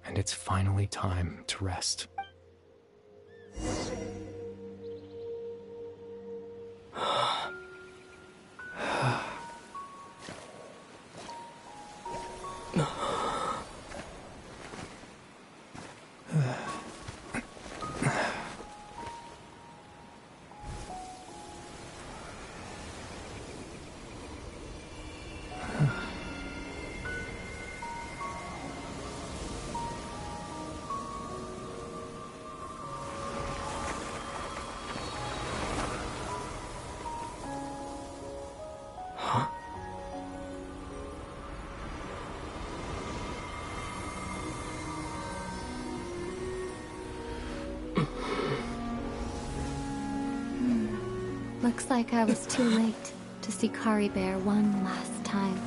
And it's finally time to rest. Looks like I was too late to see Kari Bear one last time.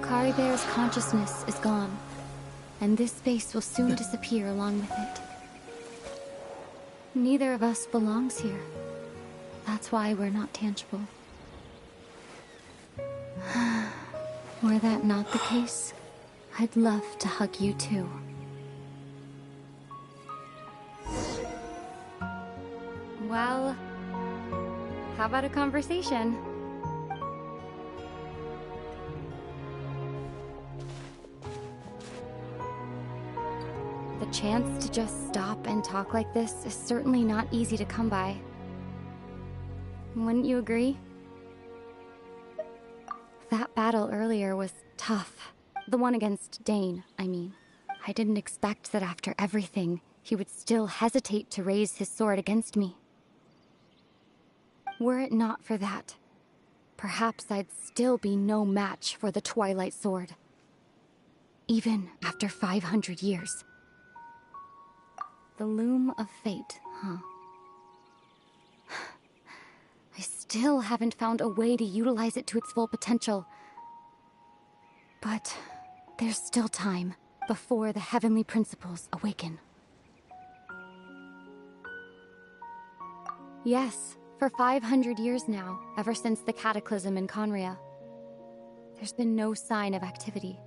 Kari Bear's consciousness is gone. And this space will soon disappear along with it. Neither of us belongs here. That's why we're not tangible. Were that not the case, I'd love to hug you too. Well, how about a conversation? The chance to just stop and talk like this is certainly not easy to come by. Wouldn't you agree? That battle earlier was tough. The one against Dane, I mean. I didn't expect that after everything, he would still hesitate to raise his sword against me. Were it not for that, perhaps I'd still be no match for the Twilight Sword. Even after 500 years. The Loom of Fate, huh? I still haven't found a way to utilize it to its full potential. But there's still time before the heavenly principles awaken. Yes, for 500 years now, ever since the cataclysm in Conria, there's been no sign of activity.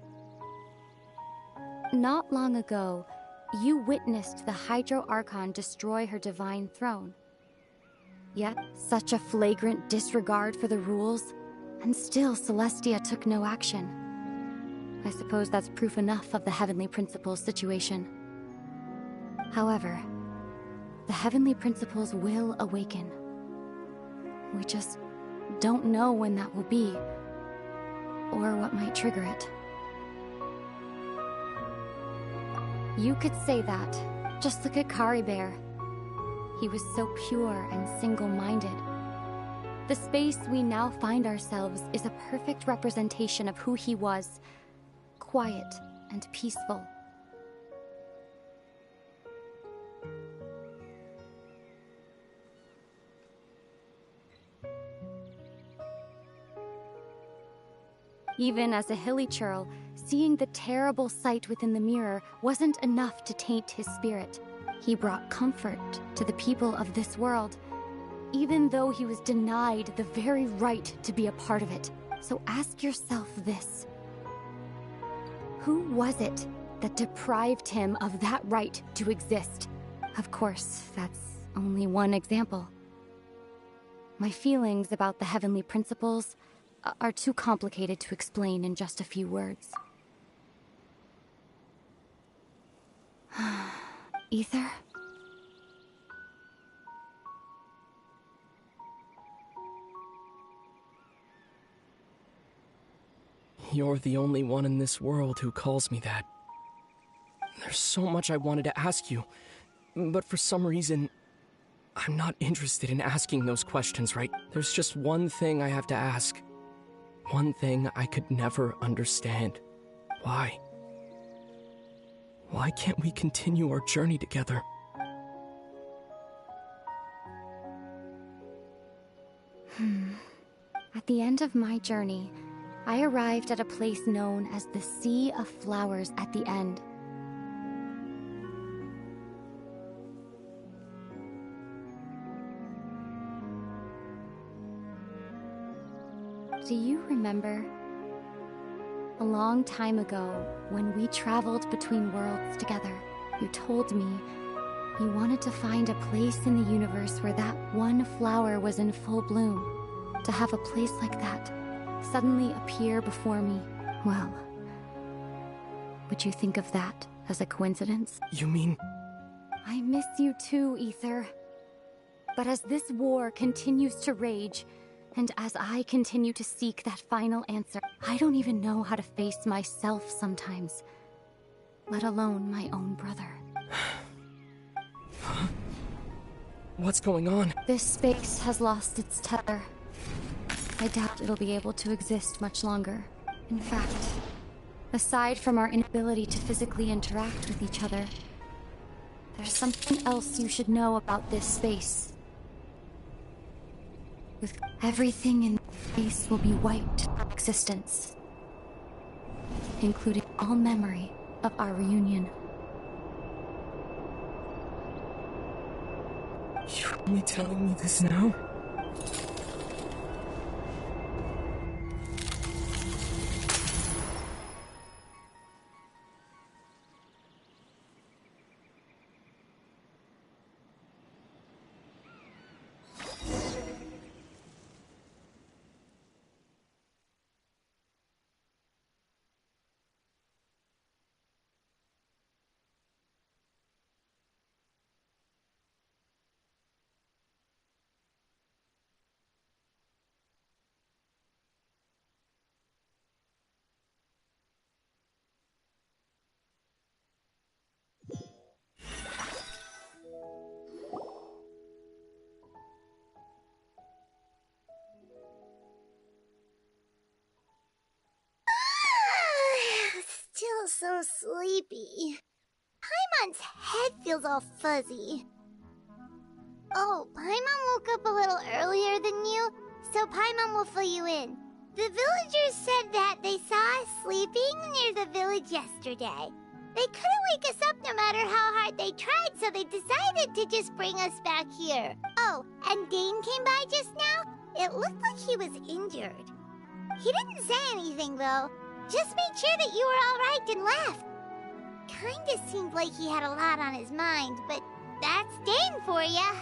Not long ago, you witnessed the Hydro Archon destroy her divine throne. Yet, such a flagrant disregard for the rules, and still Celestia took no action. I suppose that's proof enough of the Heavenly Principles situation. However, the heavenly principles will awaken. We just don't know when that will be, or what might trigger it. You could say that. Just look at Kari Bear. He was so pure and single-minded. The space we now find ourselves is a perfect representation of who he was. Quiet and peaceful. Even as a hilly churl, seeing the terrible sight within the mirror wasn't enough to taint his spirit. He brought comfort to the people of this world, even though he was denied the very right to be a part of it. So ask yourself this. Who was it that deprived him of that right to exist? Of course, that's only one example. My feelings about the heavenly principles are too complicated to explain in just a few words. Ether? You're the only one in this world who calls me that. There's so much I wanted to ask you, but for some reason, I'm not interested in asking those questions, right? There's just one thing I have to ask. One thing I could never understand. Why? Why can't we continue our journey together? At the end of my journey, I arrived at a place known as the Sea of Flowers at the end. Do you remember? A long time ago, when we traveled between worlds together, you told me you wanted to find a place in the universe where that one flower was in full bloom. To have a place like that suddenly appear before me, well, would you think of that as a coincidence? You mean... I miss you too, Ether. But as this war continues to rage, and as I continue to seek that final answer, I don't even know how to face myself sometimes, let alone my own brother. What's going on? This space has lost its tether. I doubt it'll be able to exist much longer. In fact, aside from our inability to physically interact with each other, there's something else you should know about this space. With everything in space will be wiped from existence, including all memory of our reunion. You're only telling me this now? Still so sleepy. Paimon's head feels all fuzzy. Oh, Paimon woke up a little earlier than you, so Paimon will fill you in. The villagers said that they saw us sleeping near the village yesterday. They couldn't wake us up no matter how hard they tried, so they decided to just bring us back here. Oh, and Dane came by just now. It looked like he was injured. He didn't say anything, though. Just made sure that you were all right and left. Kinda seemed like he had a lot on his mind, but that's Dane for ya.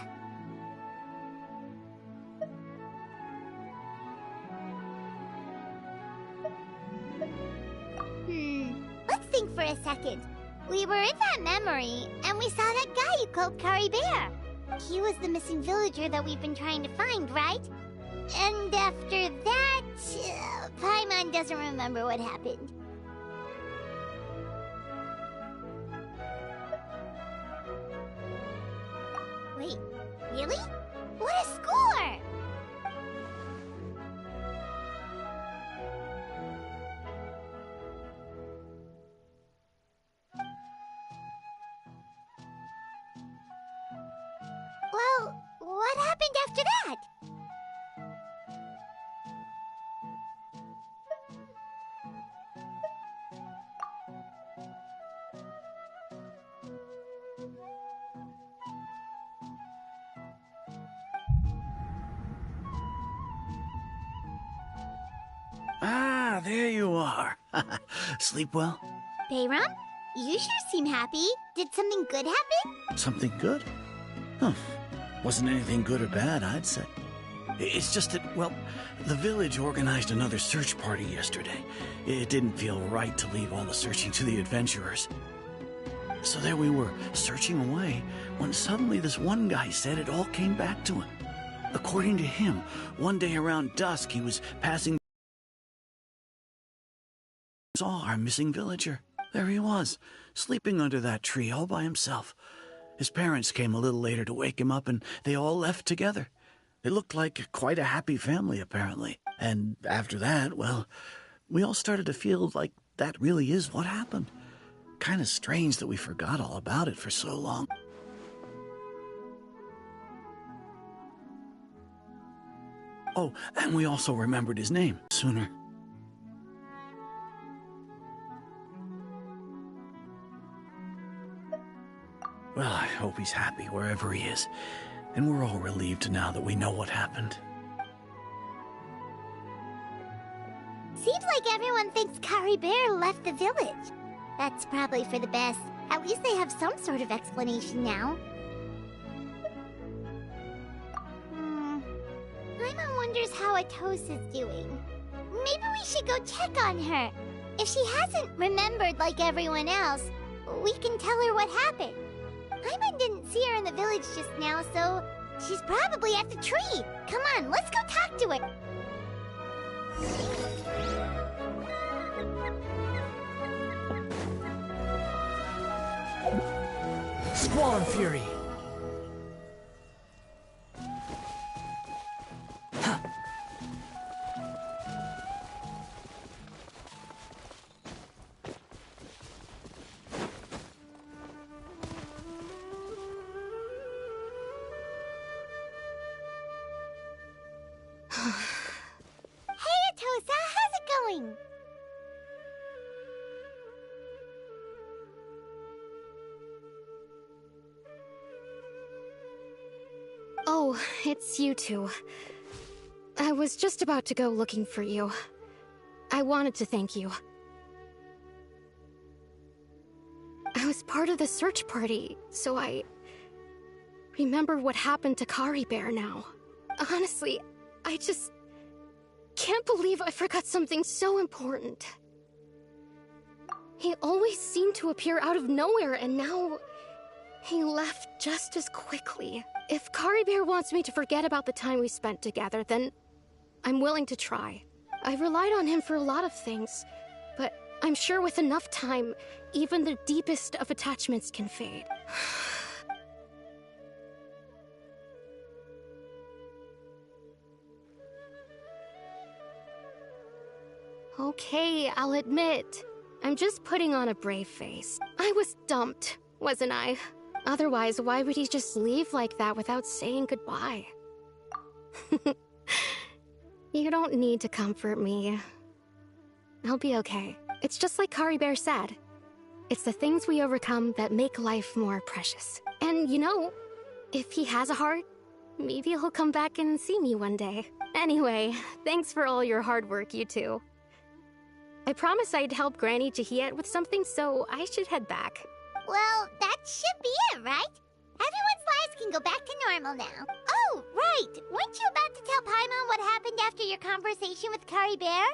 Let's think for a second. We were in that memory, and we saw that guy you called Kari Bear. He was the missing villager that we've been trying to find, right? And after that, Paimon doesn't remember what happened. Wait, really? What a score! Well, what happened after that? Ah, there you are. Sleep well? Bayram, you sure seem happy. Did something good happen? Something good? Huh. Wasn't anything good or bad, I'd say. It's just that, well, the village organized another search party yesterday. It didn't feel right to leave all the searching to the adventurers. So there we were, searching away, when suddenly this one guy said it all came back to him. According to him, one day around dusk he was passing, saw our missing villager. There he was, sleeping under that tree all by himself. His parents came a little later to wake him up, and they all left together. They looked like quite a happy family, apparently. And after that, well, we all started to feel like that really is what happened. Kind of strange that we forgot all about it for so long. Oh, and we also remembered his name sooner. Well, I hope he's happy wherever he is. And we're all relieved now that we know what happened. Seems like everyone thinks Kari Bear left the village. That's probably for the best. At least they have some sort of explanation now. Paimon wonders how Atos is doing. Maybe we should go check on her. If she hasn't remembered like everyone else, we can tell her what happened. Paimon didn't see her in the village just now, so she's probably at the tree. Come on, let's go talk to her. Squall and Fury! Hey, Atosa, how's it going? Oh, it's you two. I was just about to go looking for you. I wanted to thank you. I was part of the search party, so I remember what happened to Kari Bear now. Honestly, I just can't believe I forgot something so important. He always seemed to appear out of nowhere, and now he left just as quickly. If Kari Bear wants me to forget about the time we spent together, then I'm willing to try. I've relied on him for a lot of things, but I'm sure with enough time, even the deepest of attachments can fade. Okay, I'll admit. I'm just putting on a brave face. I was dumped, wasn't I? Otherwise, why would he just leave like that without saying goodbye? You don't need to comfort me. I'll be okay. It's just like Kari Bear said. It's the things we overcome that make life more precious. And you know, if he has a heart, maybe he'll come back and see me one day. Anyway, thanks for all your hard work, you two. I promised I'd help Granny Jahiet with something, so I should head back. Well, that should be it, right? Everyone's lives can go back to normal now. Oh, right! Weren't you about to tell Paimon what happened after your conversation with Kari Bear?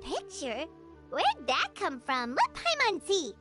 picture? Where'd that come from? Let Paimon see.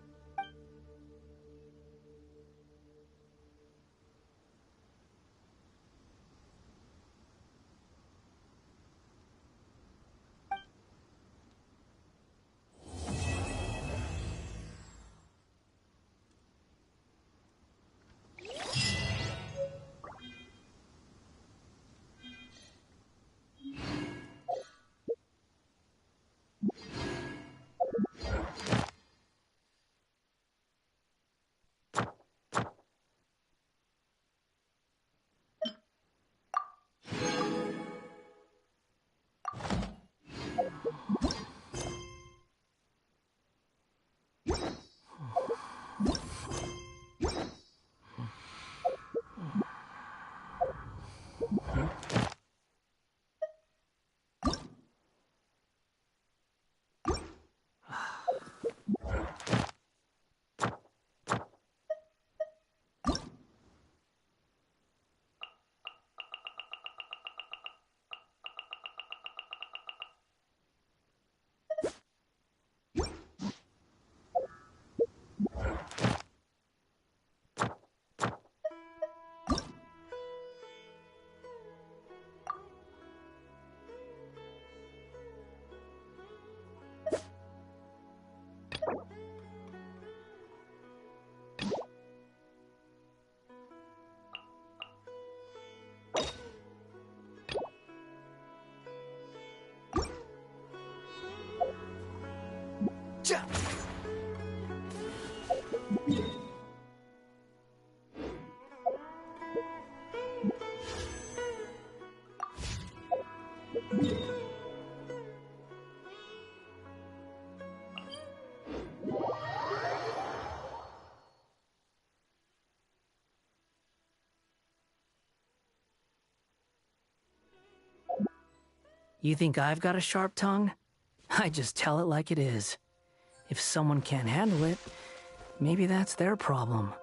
You think I've got a sharp tongue? I just tell it like it is. If someone can't handle it, maybe that's their problem.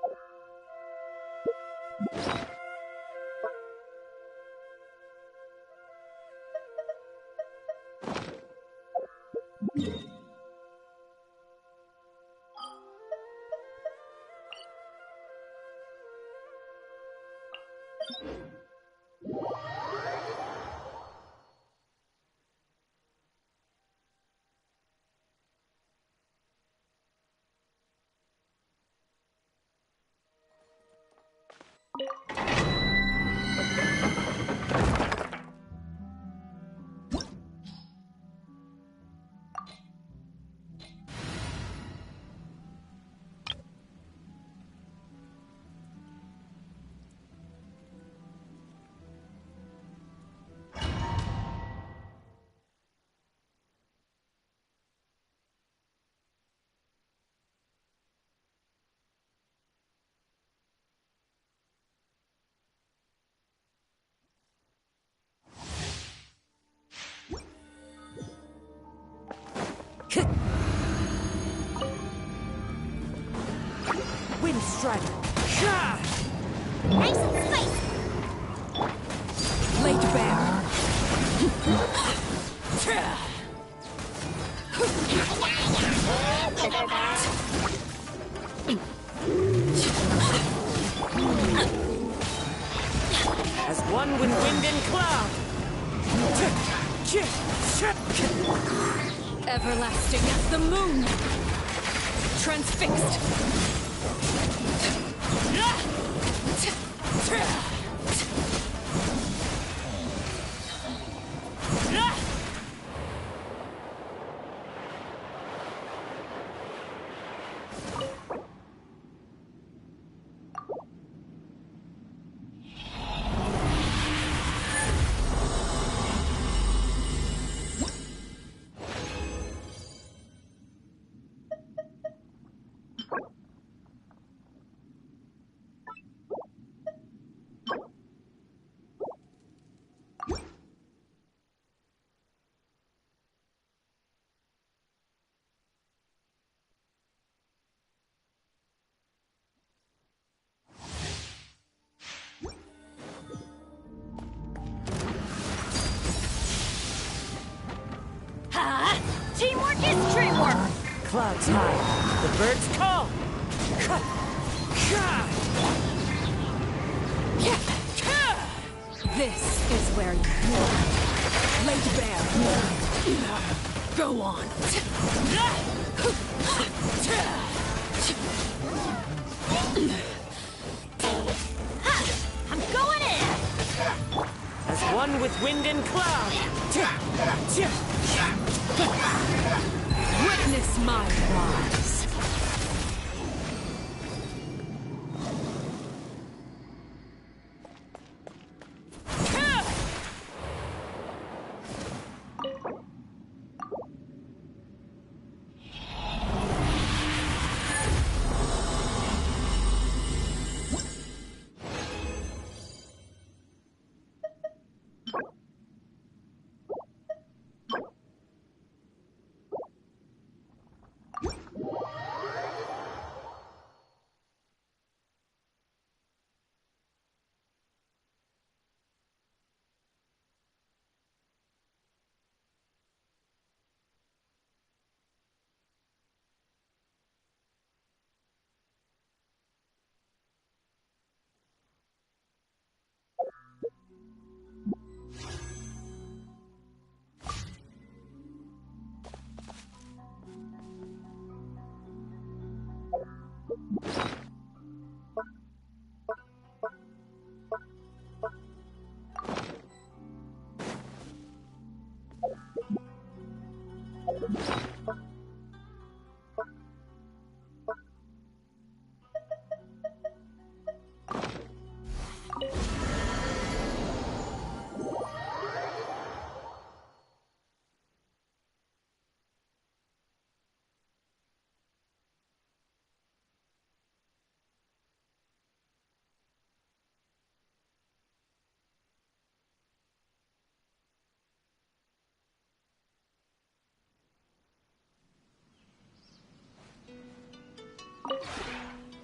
Wind Strider! Nice and spicy! Lay to bear! As one with wind and cloud! Everlasting as the moon! Transfixed! Teamwork is dreamwork! Clouds high, the birds call! This is where you laid bare. Go on. I'm going in! As one with wind and cloud! Witness my rise.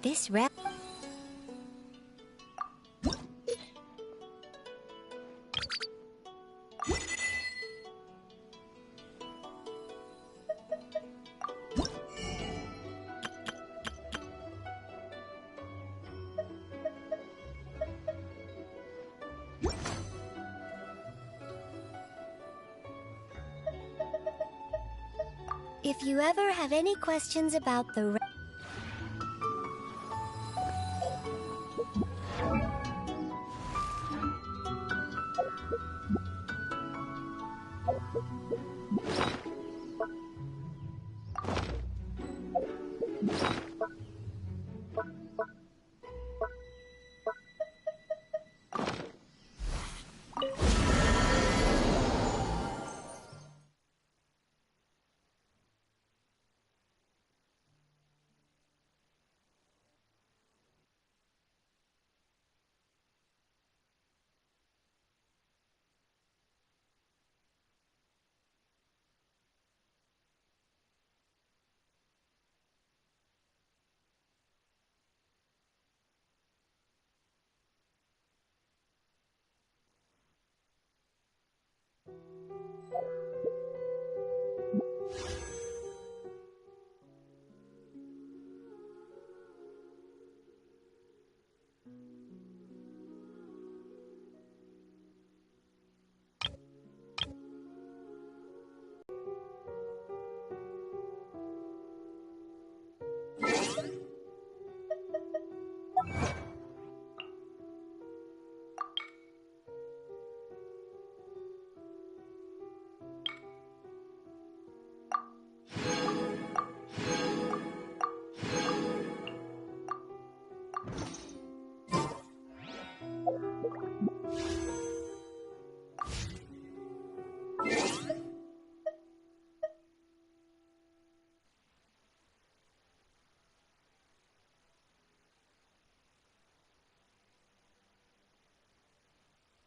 This rep. If you ever have any questions about the